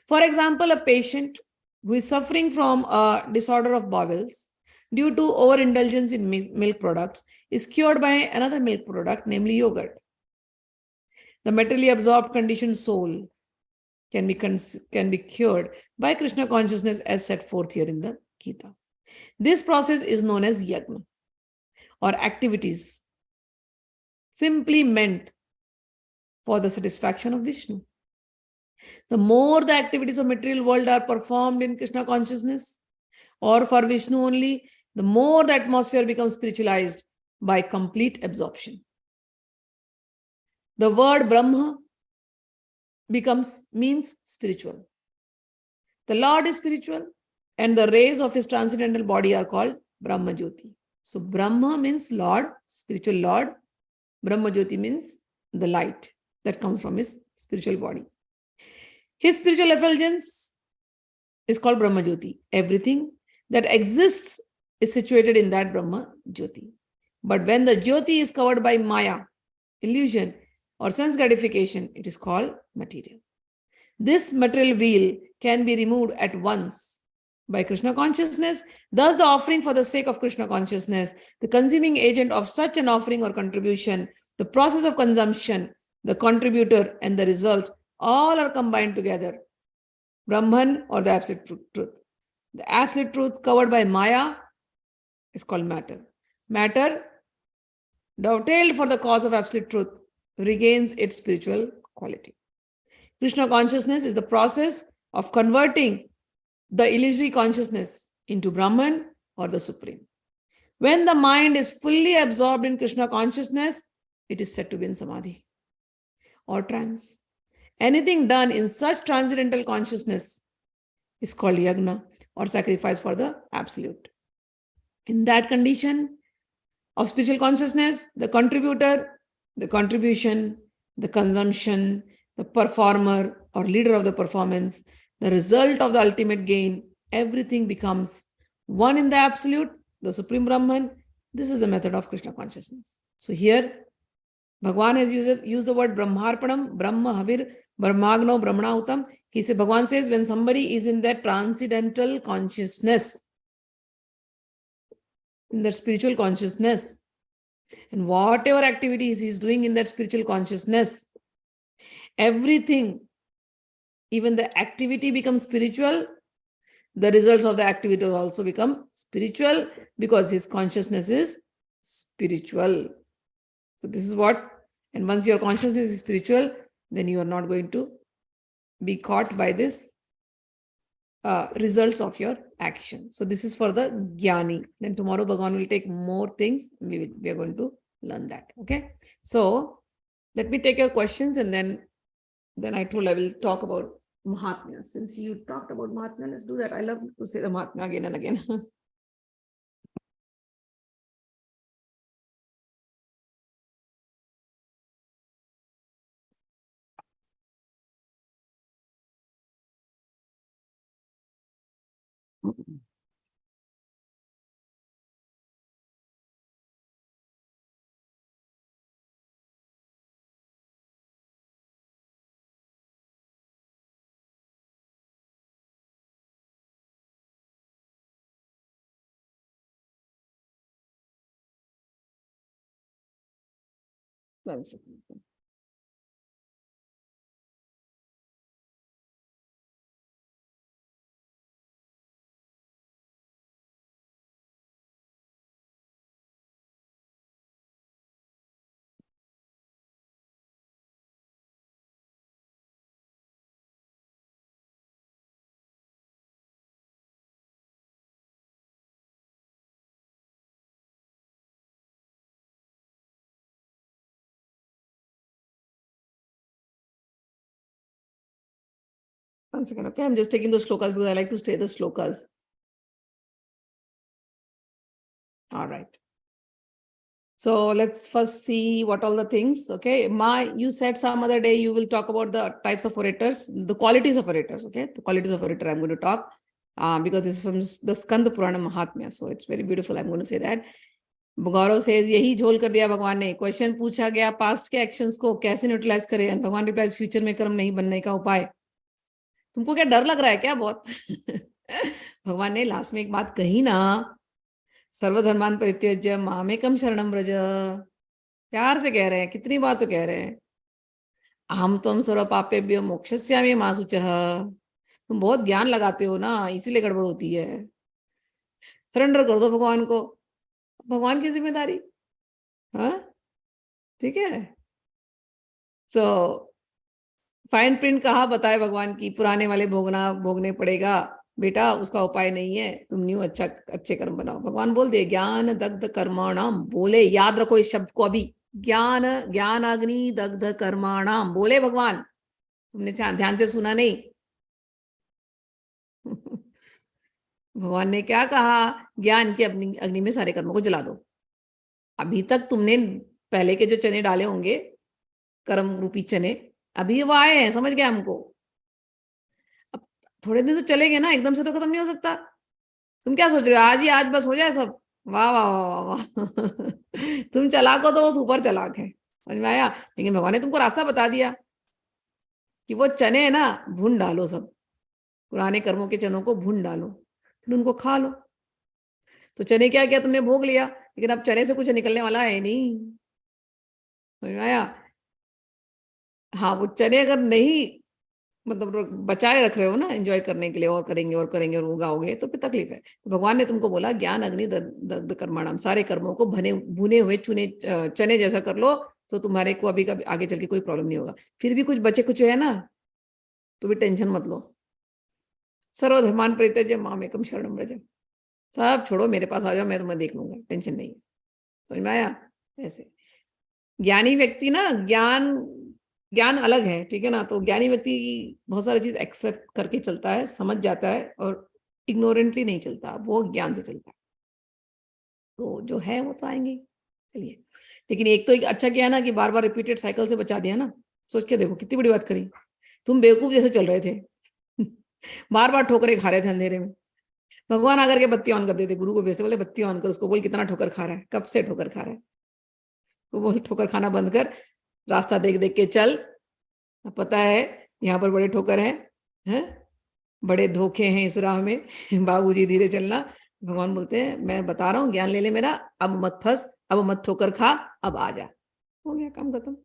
For example, a patient who is suffering from a disorder of bowels due to overindulgence in milk products is cured by another milk product, namely yogurt. The materially absorbed conditioned soul can be cured by Krishna consciousness as set forth here in the Gita. This process is known as yajna or activities simply meant for the satisfaction of Vishnu. The more the activities of material world are performed in Krishna consciousness or for Vishnu only, the more the atmosphere becomes spiritualized by complete absorption. The word Brahma means spiritual. The Lord is spiritual and the rays of his transcendental body are called Brahma Jyoti. So Brahma means Lord, spiritual Lord. Brahma Jyoti means the light that comes from his spiritual body. His spiritual effulgence is called Brahma Jyoti. Everything that exists is situated in that Brahma Jyoti. But when the Jyoti is covered by Maya, illusion, or sense gratification, it is called material. This material wheel can be removed at once by Krishna consciousness. Thus, the offering for the sake of Krishna consciousness, the consuming agent of such an offering or contribution, the process of consumption, the contributor, and the result, all are combined together. Brahman, or the absolute truth. The absolute truth covered by Maya is called matter. Matter, dovetailed for the cause of absolute truth, regains its spiritual quality. Krishna consciousness is the process of converting the illusory consciousness into Brahman, or the Supreme. When the mind is fully absorbed in Krishna consciousness, it is said to be in samadhi or trance. Anything done in such transcendental consciousness is called yagna, or sacrifice for the absolute. In that condition of spiritual consciousness, the contributor, the contribution, the consumption, the performer or leader of the performance, the result of the ultimate gain, everything becomes one in the absolute, the Supreme Brahman. This is the method of Krishna consciousness. So here, Bhagwan has used the word Brahmarpanam, Brahma Havir, Brahmagno, Brahmanautam. He said, Bhagwan says, when somebody is in that transcendental consciousness, in that spiritual consciousness, and whatever activities he's doing in that spiritual consciousness, everything, even the activity becomes spiritual, the results of the activity also become spiritual, because his consciousness is spiritual. So this is what, and once your consciousness is spiritual, then you are not going to be caught by this results of your action. So this is for the Gyani. Then tomorrow Bhagwan will take more things. We are going to learn that. Okay. So let me take your questions, and then I told I will talk about Mahatmya. Since you talked about Mahatmya, let's do that. I love to say the Mahatmya again and again. One second. One second. Okay, I'm just taking those shlokas because I like to stay the shlokas. All right. So let's first see what all the things. Okay, you said some other day you will talk about the types of orators, the qualities of orators. Okay, the qualities of orator I'm going to talk because this is from the Skanda Purana Mahatmya. So it's very beautiful. I'm going to say that. Gaurav says, यही झोल कर दिया भगवान ने. Question पूछा गया past के actions को कैसे न्यूट्रलाइज करें, एंड भगवान रिप्लाइज फ्यूचर में कर्म नहीं बनने का उपाय. तुमको क्या डर लग रहा है क्या बहुत? भगवान ने लास्ट में एक बात कही ना, सर्वधर्मान परित्यज्य मामेकम शरणम व्रज. प्यार से कह रहे हैं, कितनी बात तो कह रहे हैं. अहम त्वं सर्व पापेभ्यो मोक्षयिष्यामि मा शुचः. तुम बहुत ज्ञान लगाते हो ना, इसीलिए गड़बड़ होती है. सरेंडर कर दो भगवान को, भगवान की जिम्मेदारी. हाँ, ठीक है. सो फाइन प्रिंट कहा बताए भगवान की, पुराने वाले भोगने पड़ेगा बेटा, उसका उपाय नहीं है. तुम न्यू अच्छे कर्म बनाओ. भगवान बोल दे ज्ञान दग्ध कर्माणाम. बोले, याद रखो इस शब्द को अभी, ज्ञान अग्नि दग्ध कर्माणाम बोले भगवान. तुमने ध्यान से सुना नहीं. भगवान ने क्या कहा? ज्ञान की अग्नि में सारे कर्मों को जला दो. अभी तक तुमने पहले के जो चने डाले होंगे, कर्म रूपी चने, अभी वो आए हैं, समझ गया हमको. अब थोड़े दिन तो चलेंगे ना, एकदम से तो खत्म नहीं हो सकता. तुम क्या सोच रहे हो आज ही आज बस हो जाए सब? वाह वाह वाह वाह. तुम चलाक हो तो वो सुपर चलाक है, समझ में आया. लेकिन भगवान ने तुमको रास्ता बता दिया. कि वो चने है ना, भून डालो, सब पुराने कर्मों के चनों को भून डालो, फिर उनको खा लो। तो चने क्या किया तुमने, भोग लिया, लेकिन अब चने से कुछ निकलने वाला है नहीं, समझ में आया? हाँ, वो चने अगर नहीं मतलब बचाए रख रहे हो ना एंजॉय करने के लिए, और करेंगे और करेंगे और उगाओगे, तो फिर तकलीफ है। तो भगवान ने तुमको बोला ज्ञान अग्नि दग्ध कर्माणाम, सारे कर्मों को भुने हुए चने जैसा कर लो, तो तुम्हारे को अभी कभी आगे चल के कोई प्रॉब्लम नहीं होगा। फिर भी कुछ बचे कुछ है ना, तो भी टेंशन मत लो। सर्वधर्मान परित्यज्य मामेकम शरणं व्रज, सब छोड़ो, मेरे पास आ जाओ, मैं तुम्हें देख लूंगा, टेंशन नहीं है। समझ में आया? ऐसे ज्ञानी व्यक्ति ना, ज्ञान ज्ञान अलग है, ठीक है ना। तो ज्ञानी व्यक्ति बहुत सारी चीज एक्सेप्ट करके चलता है, समझ जाता है, और इग्नोरेंटली नहीं चलता, वो ज्ञान से चलता है। तो जो है वो तो आएंगे। चलिए, लेकिन एक तो एक अच्छा क्या है ना, कि बार बार रिपीटेड साइकिल से बचा दिया ना। सोच के देखो कितनी बड़ी बात करी, तुम बेवकूफ जैसे चल रहे थे बार बार ठोकरे खा रहे थे अंधेरे में, भगवान आकर के बत्ती ऑन कर देते, गुरु को भेजते, बोले बत्ती ऑन कर, उसको बोल कितना ठोकर खा रहा है, कब से ठोकर खा रहा है, तो बोल ठोकर खाना बंद कर, रास्ता देख देख के चल, पता है यहाँ पर बड़े ठोकर हैं, बड़े धोखे हैं इस राह में बाबूजी धीरे चलना। भगवान बोलते हैं मैं बता रहा हूँ, ज्ञान ले ले मेरा, अब मत फंस, अब मत ठोकर खा, अब आ जा, हो गया काम खत्म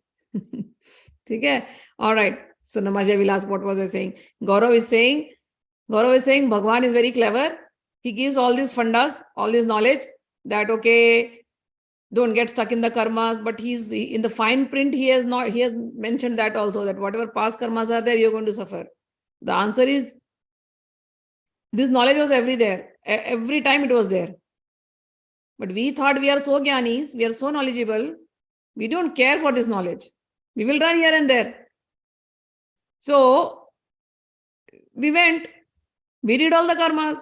ठीक है। ऑलराइट, सो नमाजय Vilas, what was I saying? Gaurav is saying Bhagwan is very clever. He gives all these fundas, all this knowledge, that okay, don't get stuck in the karmas, but in the fine print, he has mentioned that also, that whatever past karmas are there, you're going to suffer. The answer is, this knowledge was every time it was there, but we thought we are so gyanis, we are so knowledgeable, we don't care for this knowledge, we will run here and there. So we did all the karmas,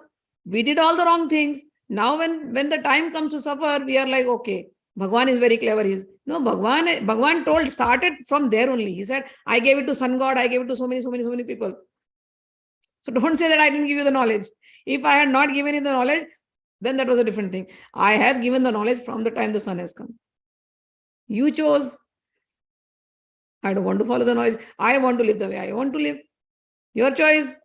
we did all the wrong things. Now when the time comes to suffer, we are like, okay, Bhagwan is very clever. Bhagwan told, started from there only. He said, I gave it to sun god, I gave it to so many people. So don't say that I didn't give you the knowledge. If I had not given you the knowledge, then that was a different thing. I have given the knowledge from the time the sun has come. You chose, I don't want to follow the knowledge, I want to live the way I want to live. Your choice.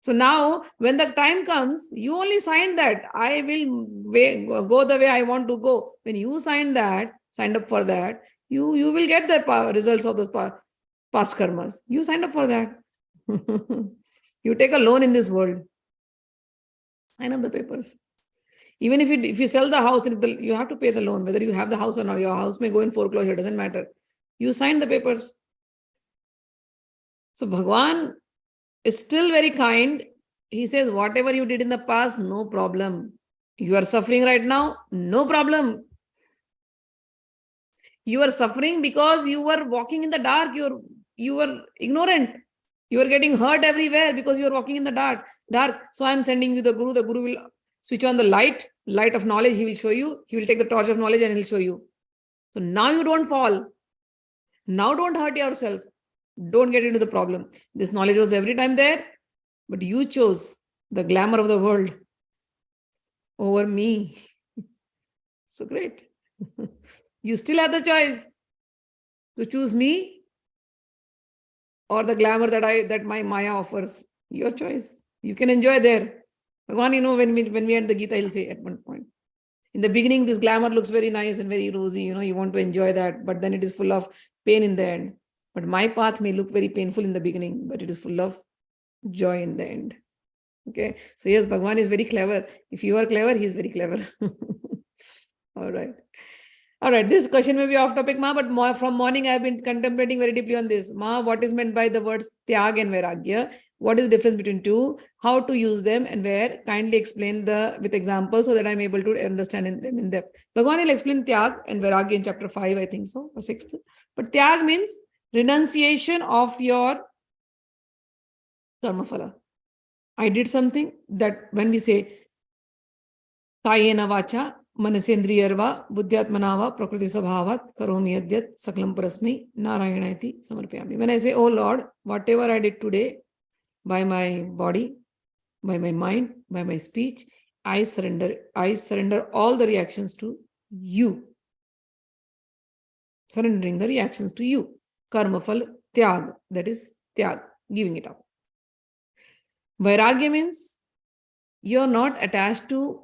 So now when the time comes, you only signed that I will go the way I want to go. When you signed up for that, you will get the results of those past karmas. You signed up for that. You take a loan in this world. Sign up the papers. Even if you sell the house, you have to pay the loan, whether you have the house or not. Your house may go in foreclosure, doesn't matter. You signed the papers. So Bhagwan is still very kind. He says, whatever you did in the past, no problem. You are suffering right now, no problem. You are suffering because you were walking in the dark. You were ignorant. You are getting hurt everywhere because you are walking in the dark. So I am sending you the Guru. The Guru will switch on the light of knowledge. He will show you. He will take the torch of knowledge and he will show you. So now you don't fall. Now don't hurt yourself. Don't get into the problem. This knowledge was every time there, but you chose the glamour of the world over me. So great. You still have the choice to choose me or the glamour that my Maya offers. Your choice. You can enjoy there. Bhagwan, when we end the Gita, he'll say at one point, in the beginning, this glamour looks very nice and very rosy. You want to enjoy that, but then it is full of pain in the end. But my path may look very painful in the beginning, but it is full of joy in the end. Okay. So yes, Bhagwan is very clever. If you are clever, he is very clever. All right. This question may be off topic, Ma, but from morning I have been contemplating very deeply on this. Ma, what is meant by the words tyag and vairagya? What is the difference between two? How to use them and where? Kindly explain with examples so that I'm able to understand them in depth. Bhagwan will explain tyag and vairagya in chapter 5, I think so, or 6th. But tyag means renunciation of your karma phala. I did something that when we say kayena vacha manasendriyarva buddhyatmanava prakriti sabhavat karomi yadyat saklam parasmi narayanati samarpyami. When I say, oh Lord, whatever I did today by my body, by my mind, by my speech, I surrender all the reactions to you. Surrendering the reactions to you. Karma phal tyag, that is tyag, giving it up. Vairagya means you're not attached to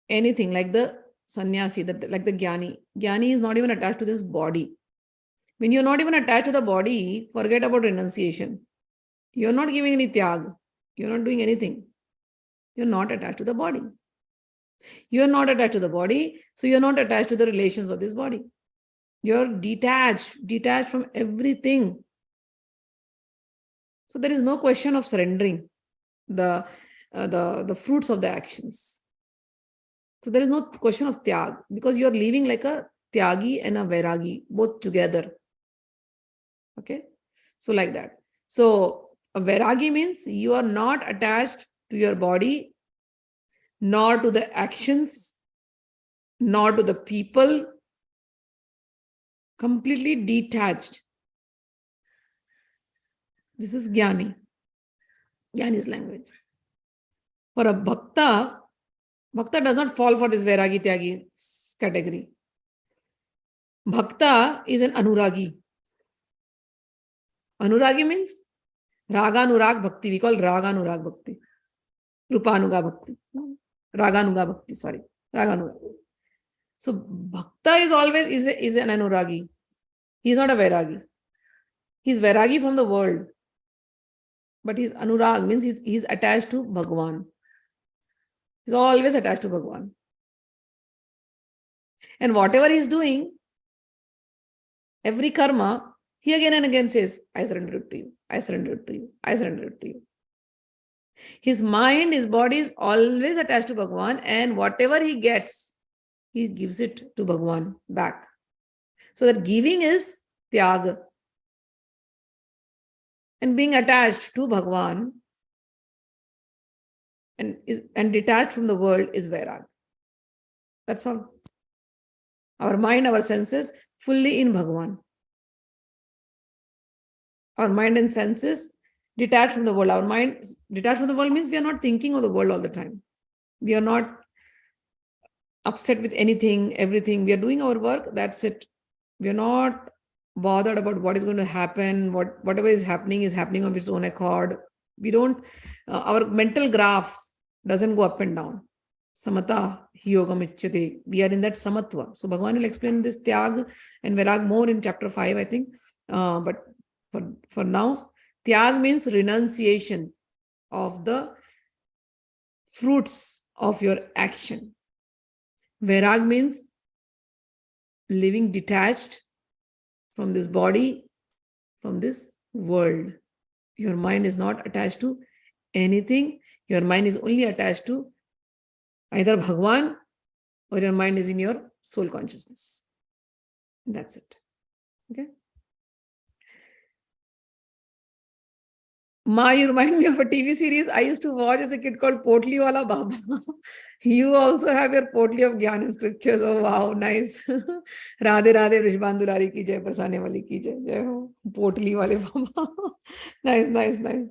anything, like the sannyasi, like the Gyani. Gyani is not even attached to this body. When you're not even attached to the body, forget about renunciation. You're not giving any tyag. You're not doing anything. You're not attached to the body. You're not attached to the body, so you're not attached to the relations of this body. You're detached from everything. So there is no question of surrendering the fruits of the actions. So there is no question of tyag, because you're living like a tyagi and a vairagi, both together. Okay, so like that. So a vairagi means you are not attached to your body, nor to the actions, nor to the people, completely detached. This is Gyani. Gyani's language. For a bhakta does not fall for this vairagi tyagi category. Bhakta is an anuragi. Anuragi means raganurag bhakti. We call raganurag bhakti. Rupanuga bhakti. Raganuga bhakti, sorry. Raganuga. So bhakta is always is an anuragi. He is not a vairagi. He is vairagi from the world. But his anurag means he's attached to Bhagwan. He's always attached to Bhagwan. And whatever he's doing, every karma, he again and again says, I surrender it to you. I surrender it to you. I surrender it to you. His mind, his body is always attached to Bhagwan, and whatever he gets, he gives it to Bhagwan back. So that giving is tyaga. And being attached to Bhagwan and detached from the world is vairag. That's all. Our mind, our senses, fully in Bhagwan. Our mind and senses detached from the world. Our mind detached from the world means we are not thinking of the world all the time. We are not upset with anything, everything. We are doing our work, that's it. We are not bothered about what is going to happen. Whatever is happening of its own accord. We don't, our mental graph doesn't go up and down. Samata yogam ichyate. We are in that samatva. So Bhagwan will explain this tyag and vairag more in chapter 5, I think. But for now, tyag means renunciation of the fruits of your action. Vairag means living detached from this body, from this world. Your mind is not attached to anything. Your mind is only attached to either Bhagwan or your mind is in your soul consciousness. That's it. Okay. Ma, you remind me of a TV series I used to watch as a kid called Potli Wala Baba. You also have your Potli of Gyan scriptures. Oh, wow, nice. Radhe Radhe Rishbandulari ki jai, Prasanne wali ki jai. Jai ho. Potli Wale Baba. Nice.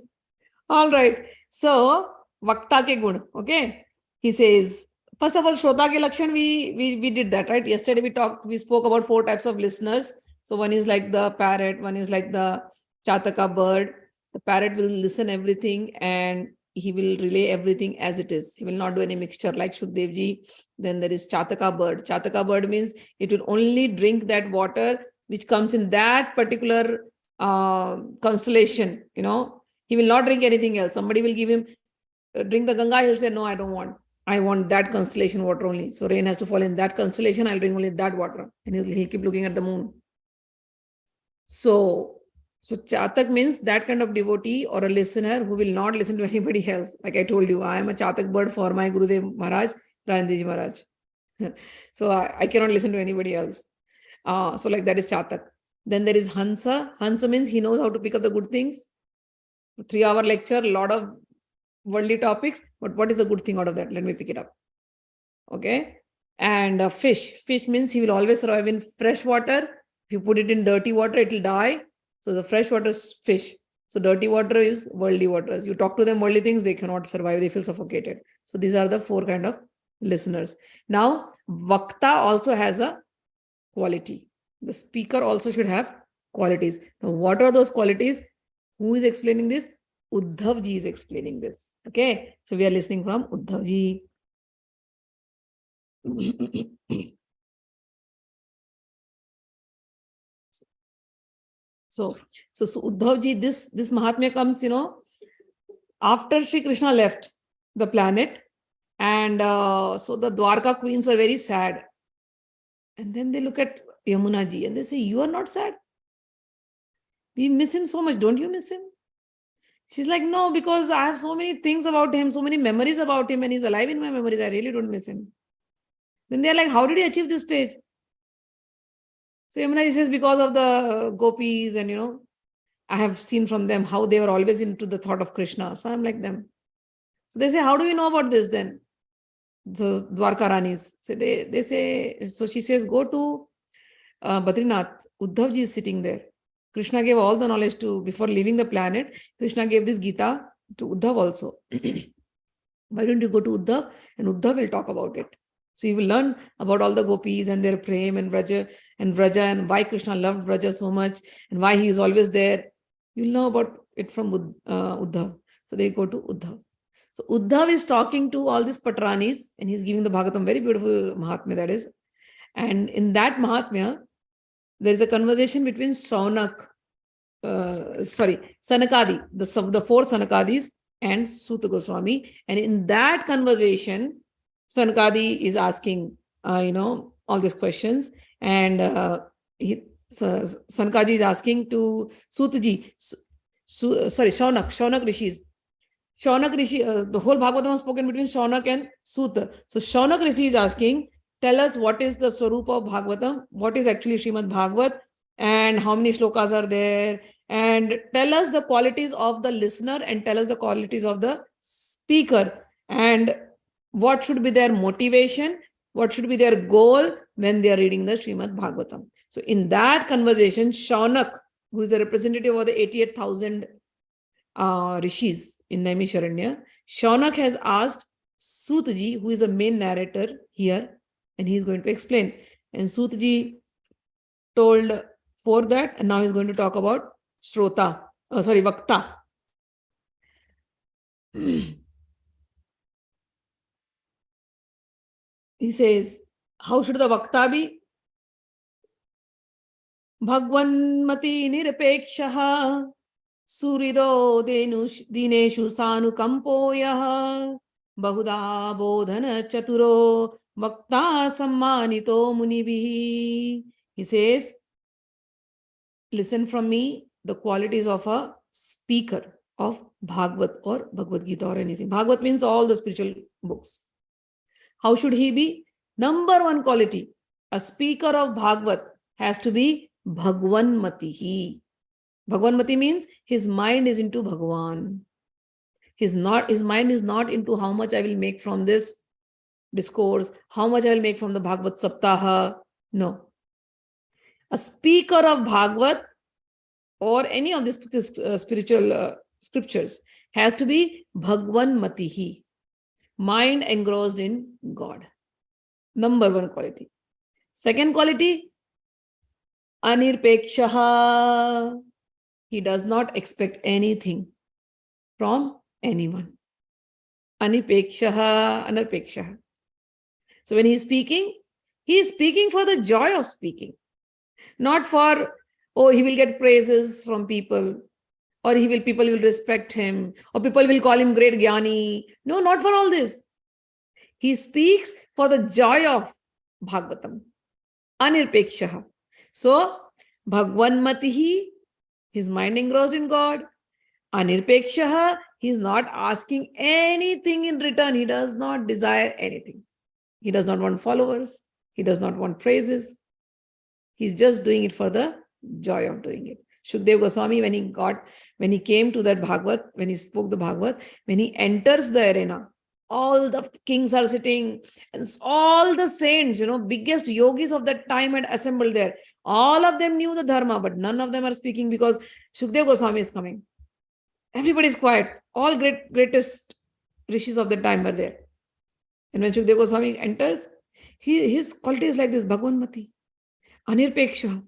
All right. So, Vakta ke gun. Okay. He says, first of all, Shrota ke Lakshan, we did that, right? Yesterday we spoke about 4 types of listeners. So, one is like the parrot, one is like the Chataka bird. The parrot will listen everything and he will relay everything as it is. He will not do any mixture like Shukdev Ji. Then there is Chataka bird. Chataka bird means it will only drink that water which comes in that particular constellation. You know, he will not drink anything else. Somebody will give him, drink the Ganga. He'll say, no, I don't want. I want that constellation water only. So rain has to fall in that constellation. I'll drink only that water. And he'll keep looking at the moon. So Chatak means that kind of devotee or a listener who will not listen to anybody else. Like I told you, I am a Chatak bird for my Gurudev Maharaj, Rajendar Das Ji Maharaj. So I cannot listen to anybody else. So like that is Chatak. Then there is Hansa. Hansa means he knows how to pick up the good things. 3-hour lecture, a lot of worldly topics. But what is a good thing out of that? Let me pick it up. Okay. And fish. Fish means he will always survive in fresh water. If you put it in dirty water, it will die. So the fresh water is fish. So dirty water is worldly waters. You talk to them worldly things, they cannot survive. They feel suffocated. So these are the 4 kind of listeners. Now, Vakta also has a quality. The speaker also should have qualities. Now, what are those qualities? Who is explaining this? Uddhav ji is explaining this. Okay, so we are listening from Uddhav ji. So Uddhav ji, this Mahatmya comes, after Sri Krishna left the planet, and so the Dwarka queens were very sad. And then they look at Yamuna ji and they say, "You are not sad? We miss him so much. Don't you miss him?" She's like, "No, because I have so many things about him, so many memories about him, and he's alive in my memories. I really don't miss him." Then they're like, "How did he achieve this stage?" So Yamuna ji says, "Because of the gopis, and I have seen from them how they were always into the thought of Krishna. So I'm like them." So they say, "How do we know about this then?" The Dwarka Ranis. So they say, so she says, "Go to Badrinath. Uddhav ji is sitting there. Krishna gave all the knowledge before leaving the planet. Krishna gave this Gita to Uddhav also. Why don't you go to Uddhav and Uddhav will talk about it. So you will learn about all the gopis and their prem and Vraja and why Krishna loved Vraja so much and why he is always there. You'll know about it from Uddhav." So they go to Uddhav. So Uddhav is talking to all these Patranis and he's giving the Bhagavatam, very beautiful Mahatmya that is. And in that Mahatmya, there is a conversation between Sanakadi, the four Sanakadis and Suta Goswami. And in that conversation, Sanakadi is asking, all these questions. And Sanakaji is asking to Sutaji, Shaunak Rishis. Shaunak Rishi, the whole Bhagavatam was spoken between Shaunak and Suta. So Shaunak Rishi is asking, "Tell us what is the Swarupa of Bhagavatam, what is actually Srimad Bhagavat, and how many shlokas are there, and tell us the qualities of the listener and tell us the qualities of the speaker, and what should be their motivation, what should be their goal when they are reading the Srimad Bhagavatam." So in that conversation, Shaunak, who is the representative of the 88,000 rishis in Naimisharanya, Shaunak has asked Sutaji, who is the main narrator here, and he is going to explain. And Sutaji told for that, and now he's going to talk about Vakta. He says, how should the Vakta be? Bhagwan mati nirapekshaha Surido dineshu sanukampoyah Bahuda bodhana chaturo Vakta sammanito munibihi. He says, listen from me the qualities of a speaker of Bhagavad or Bhagavad Gita or anything. Bhagavad means all the spiritual books. How should he be? Number one quality, a speaker of Bhagavad has to be Bhagwan matihi. Bhagwan mati means his mind is into Bhagwan. His mind is not into how much I will make from this discourse, how much I will make from the Bhagavad Saptaha. No. A speaker of Bhagavad or any of these spiritual scriptures has to be Bhagwan matihi, mind engrossed in God. Number one quality. Second quality, anirpekshaha. He does not expect anything from anyone. Anirpekshaha. So when he is speaking for the joy of speaking. Not for, he will get praises from people, or people will respect him, or people will call him great Gyani. No, not for all this. He speaks for the joy of Bhagavatam. Anirpekshaha. So, Bhagwan matihi, his mind engrossed in God. Anirpekshaha, he is not asking anything in return. He does not desire anything. He does not want followers. He does not want praises. He's just doing it for the joy of doing it. Shukdev Goswami, when he came to that Bhagavad, when he spoke the Bhagavad, when he enters the arena, all the kings are sitting, and all the saints, biggest yogis of that time had assembled there. All of them knew the dharma, but none of them are speaking because Shukdev Goswami is coming. Everybody is quiet. All greatest rishis of the time were there. And when Shukdev Goswami enters, his quality is like this, Bhagwan mati, anirpeksha.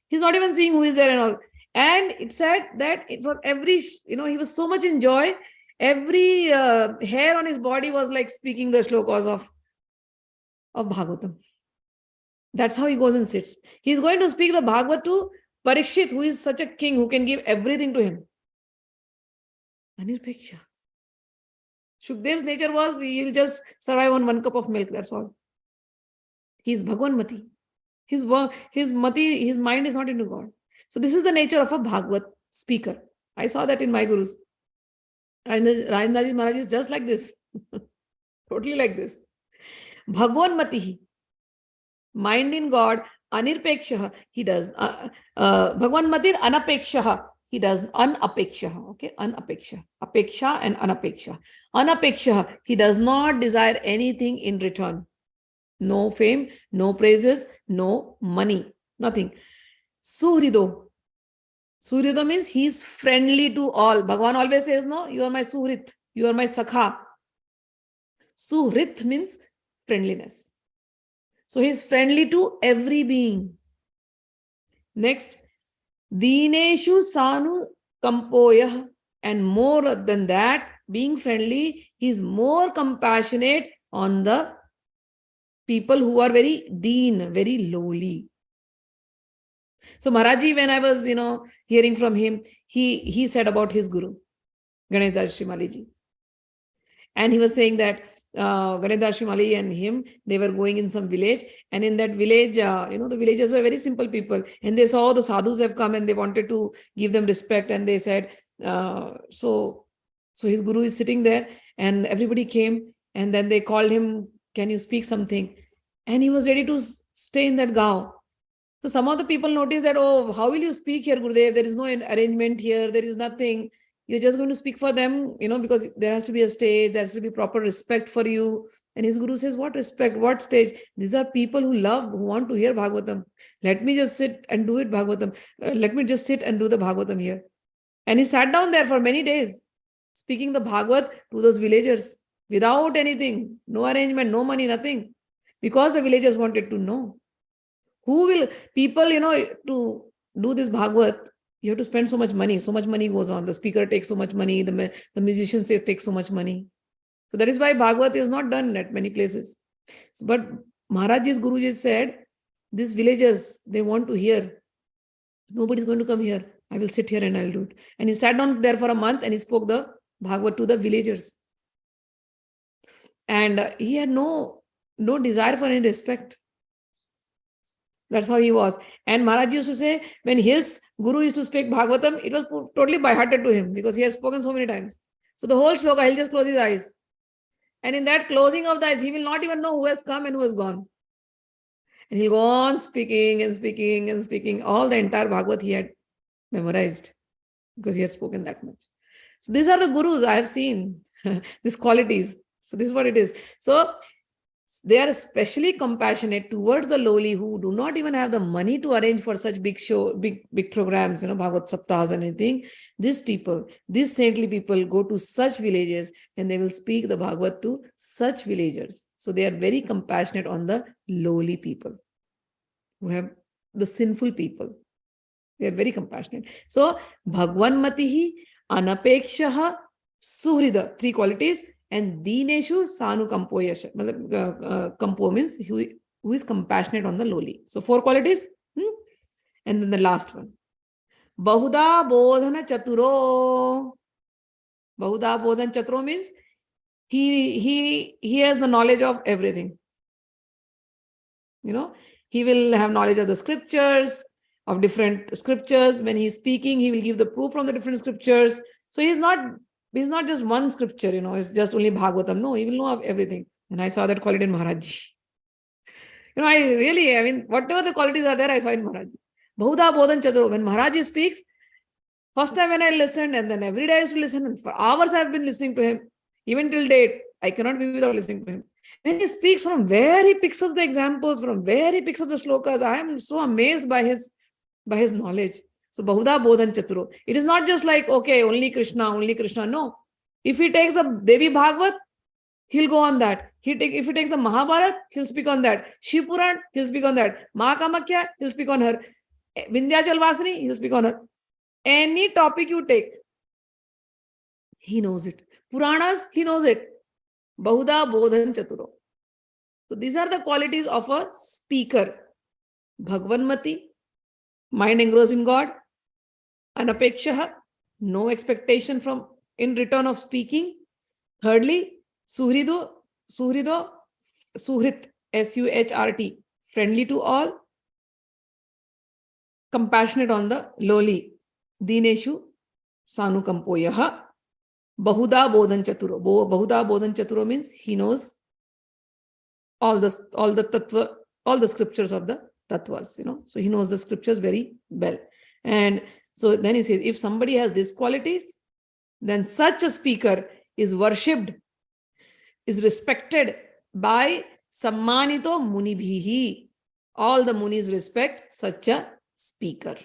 He's not even seeing who is there and all. And it said that for every, he was so much in joy. Every hair on his body was like speaking the shlokas of Bhagavatam. That's how he goes and sits. He's going to speak the Bhagavad to Parikshit, who is such a king who can give everything to him. Anirpeksha. Shukdev's nature was he'll just survive on 1 cup of milk. That's all. He's Bhagwan Mati. His mind is not into God. So this is the nature of a Bhagavad speaker. I saw that in my gurus. Rajendar Das Ji Maharaj is just like this. Totally like this. Bhagwan Mati. Mind in God. Anirpeksha. He does. Bhagwan Matir Anapeksha. He does unapeksha. Okay. Unapeksha. Apeksha and anapeksha. Anapeksha. He does not desire anything in return. No fame, no praises, no money, nothing. Suhrido. Suhrido means he is friendly to all. Bhagwan always says, no, you are my suhrit, you are my sakha. Suhrit means friendliness. So he is friendly to every being. Next, Dineshu Sanu Kampoyah. And more than that, being friendly, he is more compassionate on the people who are very deen, very lowly. So Maharaji, when I was, hearing from him, he said about his guru, Ganesh Das Ji Maharaj. And he was saying that Ganesh Das Ji Maharaj and him, they were going in some village. And in that village, the villagers were very simple people. And they saw the sadhus have come and they wanted to give them respect. And they said, so his guru is sitting there and everybody came. And then they called him, can you speak something? And he was ready to stay in that gaon. So some of the people noticed that, oh, how will you speak here, Gurudev? There is no arrangement here. There is nothing. You're just going to speak for them, because there has to be a stage. There has to be proper respect for you. And his guru says, what respect? What stage? These are people who want to hear Bhagavatam. Let me just sit and do it, Bhagavatam. Let me just sit and do the Bhagavatam here. And he sat down there for many days, speaking the Bhagavat to those villagers without anything, no arrangement, no money, nothing. Because the villagers wanted to know. Who will, people, to do this Bhagavat, you have to spend so much money. So much money goes on. The speaker takes so much money. The musicians take so much money. So that is why Bhagavat is not done at many places. So, but Maharajji's Guruji said, these villagers, they want to hear. Nobody is going to come here. I will sit here and I'll do it. And he sat down there for a month and he spoke the Bhagavat to the villagers. And he had no desire for any respect. That's how he was. And Maharaj used to say, when his guru used to speak Bhagavatam, it was totally by-hearted to him because he has spoken so many times. So the whole shloka, he'll just close his eyes. And in that closing of the eyes, he will not even know who has come and who has gone. And he'll go on speaking and speaking and speaking. All the entire Bhagavat he had memorized because he had spoken that much. So these are the gurus I have seen, these qualities. So this is what it is. So they are especially compassionate towards the lowly who do not even have the money to arrange for such big programs, Bhagavad Saptahas and anything. These people, these saintly people go to such villages and they will speak the Bhagavad to such villagers. So they are very compassionate on the lowly people who have the sinful people. They are very compassionate. So Bhagwan Matihi, Anapekshaha, Suhrida, 3 qualities. And Dineshu Sanu Kampoyasha. Kampo means who is compassionate on the lowly. So 4 qualities. And then the last one. Bahuda Bodhana Chaturo. Bahuda Bodhana Chaturo means he has the knowledge of everything. He will have knowledge of the scriptures, of different scriptures. When he's speaking, he will give the proof from the different scriptures. So he's not just one scripture, it's just only Bhagavatam. No, he will know of everything. And I saw that quality in Maharajji. Whatever the qualities are there, I saw in Maharajji. Bahuda Bodhan Chaturo. When Maharajji speaks, first time when I listened, and then every day I used to listen, and for hours I have been listening to him. Even till date, I cannot be without listening to him. When he speaks, from where he picks up the examples, from where he picks up the shlokas, I am so amazed by his knowledge. So Bahuda Bodhan Chaturo. It is not just like, okay, only Krishna. No. If he takes a Devi Bhagavad, he'll go on that. If he takes the Mahabharata, he'll speak on that. Shiv Puran, he'll speak on that. Mahakamakya, he'll speak on her. Vindhyachal Vasini, he will speak on earth. Any topic you take, he knows it. Puranas, he knows it. Bahuda Bodhan Chaturo. So these are the qualities of a speaker. Bhagwanmati, mind engrossed in God. Anapekshaha, no expectation from in return of speaking. Thirdly, Suhrido, Suhrit, S-U-H-R-T, friendly to all, compassionate on the lowly. Dineshu, Sanukampoyaha, Bahuda Bodhan Chaturo. Bahuda Bodhan Chaturo means he knows all the tattva, all the scriptures of the tattvas, So he knows the scriptures very well. And so then he says, if somebody has these qualities, then such a speaker is worshipped, is respected by Sammanito Munibhihi. All the Munis respect such a speaker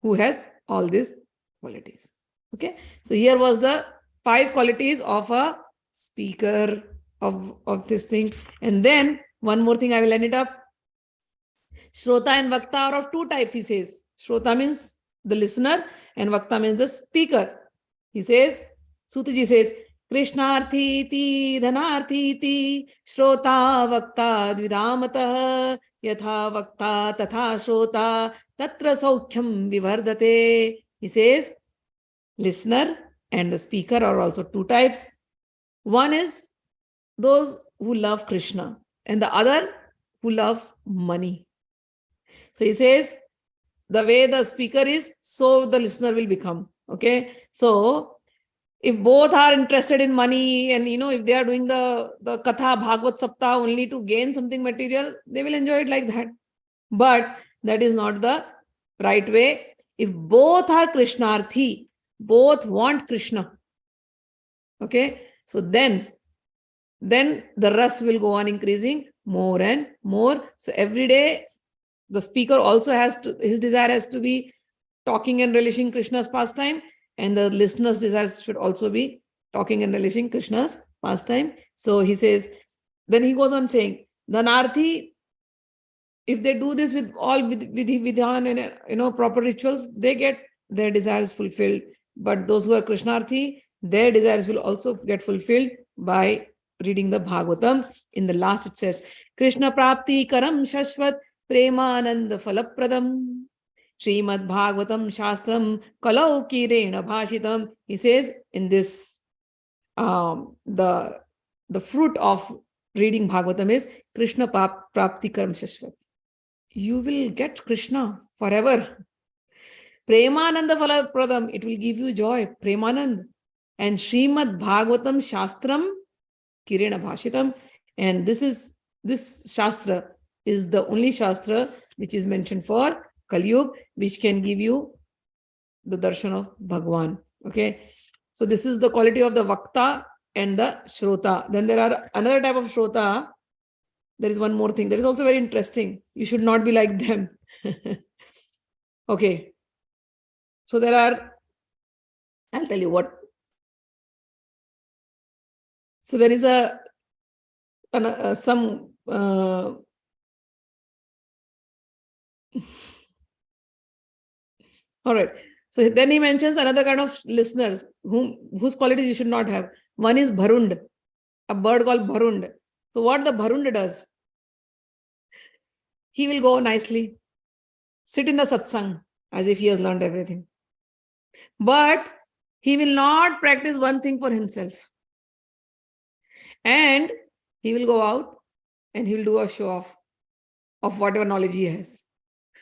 who has all these qualities. Okay, so here was the 5 qualities of a speaker of this thing. And then one more thing, I will end it up. Shrota and Vakta are of 2 types, he says. Shrota means the listener and Vakta means the speaker. He says, Sutaji says, Krishnarthi iti dhanarthi iti Shrota Vakta dvidamata yatha Vakta tatha Shrota tatra saukhyam vivardate. He says, listener and the speaker are also 2 types. One is those who love Krishna and the other who loves money. So he says, the way the speaker is, so the listener will become. Okay. So if both are interested in money and, if they are doing the Katha Bhagavad Saptah only to gain something material, they will enjoy it like that. But that is not the right way. If both are Krishnarthi, both want Krishna. Okay. So then the ras will go on increasing more and more. So every day, the speaker also his desire has to be talking and relishing Krishna's pastime, and the listener's desires should also be talking and relishing Krishna's pastime. So he says, then he goes on saying, Dhanarthi, if they do this with all vidhan and proper rituals, they get their desires fulfilled. But those who are Krishnarthi, their desires will also get fulfilled by reading the Bhagavatam. In the last it says, Krishna prapti karam shashvat premananda falapradam Srimad Bhagavatam Shastram Kalau Kirena Bhashitam. He says in this, the fruit of reading Bhagavatam is Krishna Prapti Karam Shashvat. You will get Krishna forever. Premananda Falapradam, it will give you joy. Premanand. And Srimad Bhagavatam Shastram Kirena Bhashitam. And this Shastra is the only Shastra which is mentioned for Kalyug, which can give you the darshan of Bhagwan. Okay. So this is the quality of the Vakta and the Shrota. Then there are another type of Shrota. There is one more thing that is also very interesting. You should not be like them. Okay. So there are, I'll tell you what. So there is all right. So then he mentions another kind of listeners whose qualities you should not have. One is Bharund, a bird called Bharund. So what the Bharund does, he will go nicely, sit in the satsang as if he has learned everything. But he will not practice one thing for himself. And he will go out and he will do a show off of whatever knowledge he has.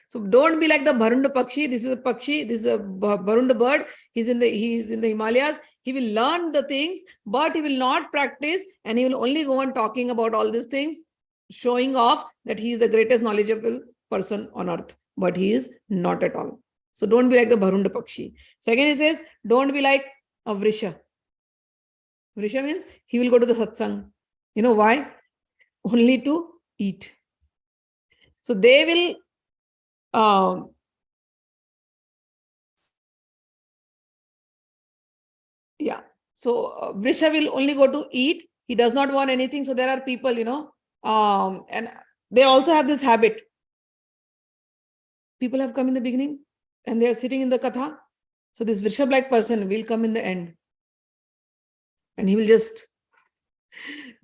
So don't be like the Bharund Pakshi. This is a Pakshi. This is a Bharund bird. He's in the Himalayas. He will learn the things, but he will not practice, and he will only go on talking about all these things, showing off that he is the greatest knowledgeable person on earth. But he is not at all. So don't be like the Bharund Pakshi. Second, he says, don't be like a Vrisha. Vrisha means he will go to the satsang. You know why? Only to eat. So they will So Vrisha will only go to eat. He does not want anything. So there are people, and they also have this habit. people have come in the beginning and they are sitting in the katha. So this Vrishabh-like person will come in the end. And he will just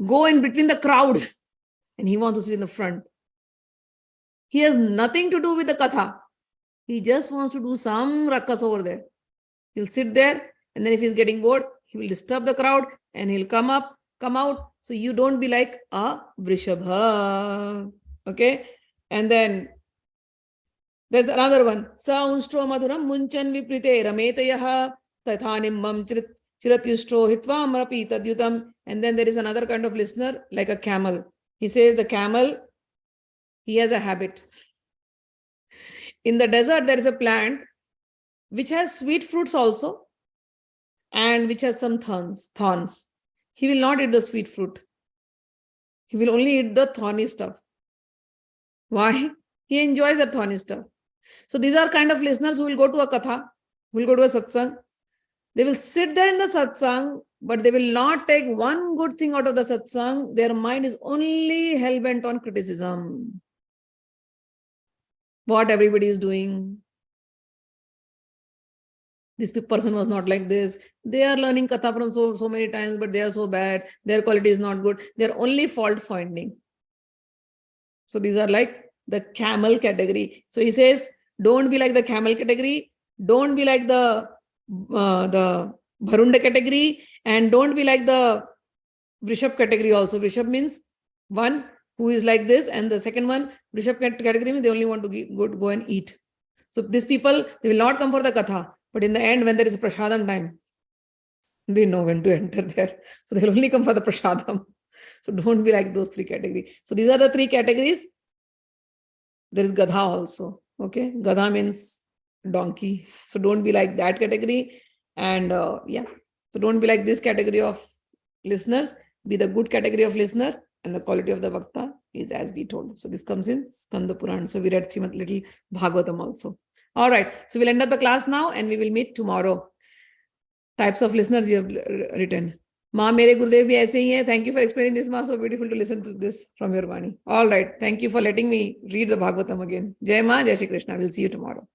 go in between the crowd and he wants to sit in the front. He has nothing to do with the katha. He just wants to do some rakas over there. He'll sit there, and then if he's getting bored, he will disturb the crowd and he'll come out. So you don't be like a Vrishabha. Okay? And then there's another one. Sa unstro madhuram munchan viprite rametayah tathanimmam chiratyustro hitva marapi tadyutam. And then there is another kind of listener, like a camel. He says the camel, he has a habit. In the desert, there is a plant which has sweet fruits also and which has some thorns. He will not eat the sweet fruit. He will only eat the thorny stuff. Why? He enjoys the thorny stuff. So these are kind of listeners who will go to a katha, who will go to a satsang. They will sit there in the satsang, but they will not take one good thing out of the satsang. Their mind is only hell-bent on criticism. What everybody is doing. This person was not like this. They are learning katha from so many times, but they are so bad. Their quality is not good. They're only fault finding. So these are like the camel category. So he says, don't be like the camel category. Don't be like the Bharunda category. And don't be like the Vrishab category also. Vrishab means one who is like this. And the second one, Vrishab category means they only want to go and eat. So these people, they will not come for the katha. But in the end, when there is a prasadam time, they know when to enter there. So they'll only come for the prasadam. So don't be like those three categories. So these are the three categories. There is Gadha also. Okay. Gadha means donkey. So don't be like that category. And so don't be like this category of listeners. Be the good category of listener. And the quality of the Bhakta is as we told. So this comes in Skanda Puran. So we read little Bhagavatam also. All right. So we'll end up the class now and we will meet tomorrow. Types of listeners you have written. Ma, mere Gurudev bhi aise hi hai. Thank you for explaining this, Ma. So beautiful to listen to this from your Vani. All right. Thank you for letting me read the Bhagavatam again. Jai Ma, Jai Shri Krishna. We'll see you tomorrow.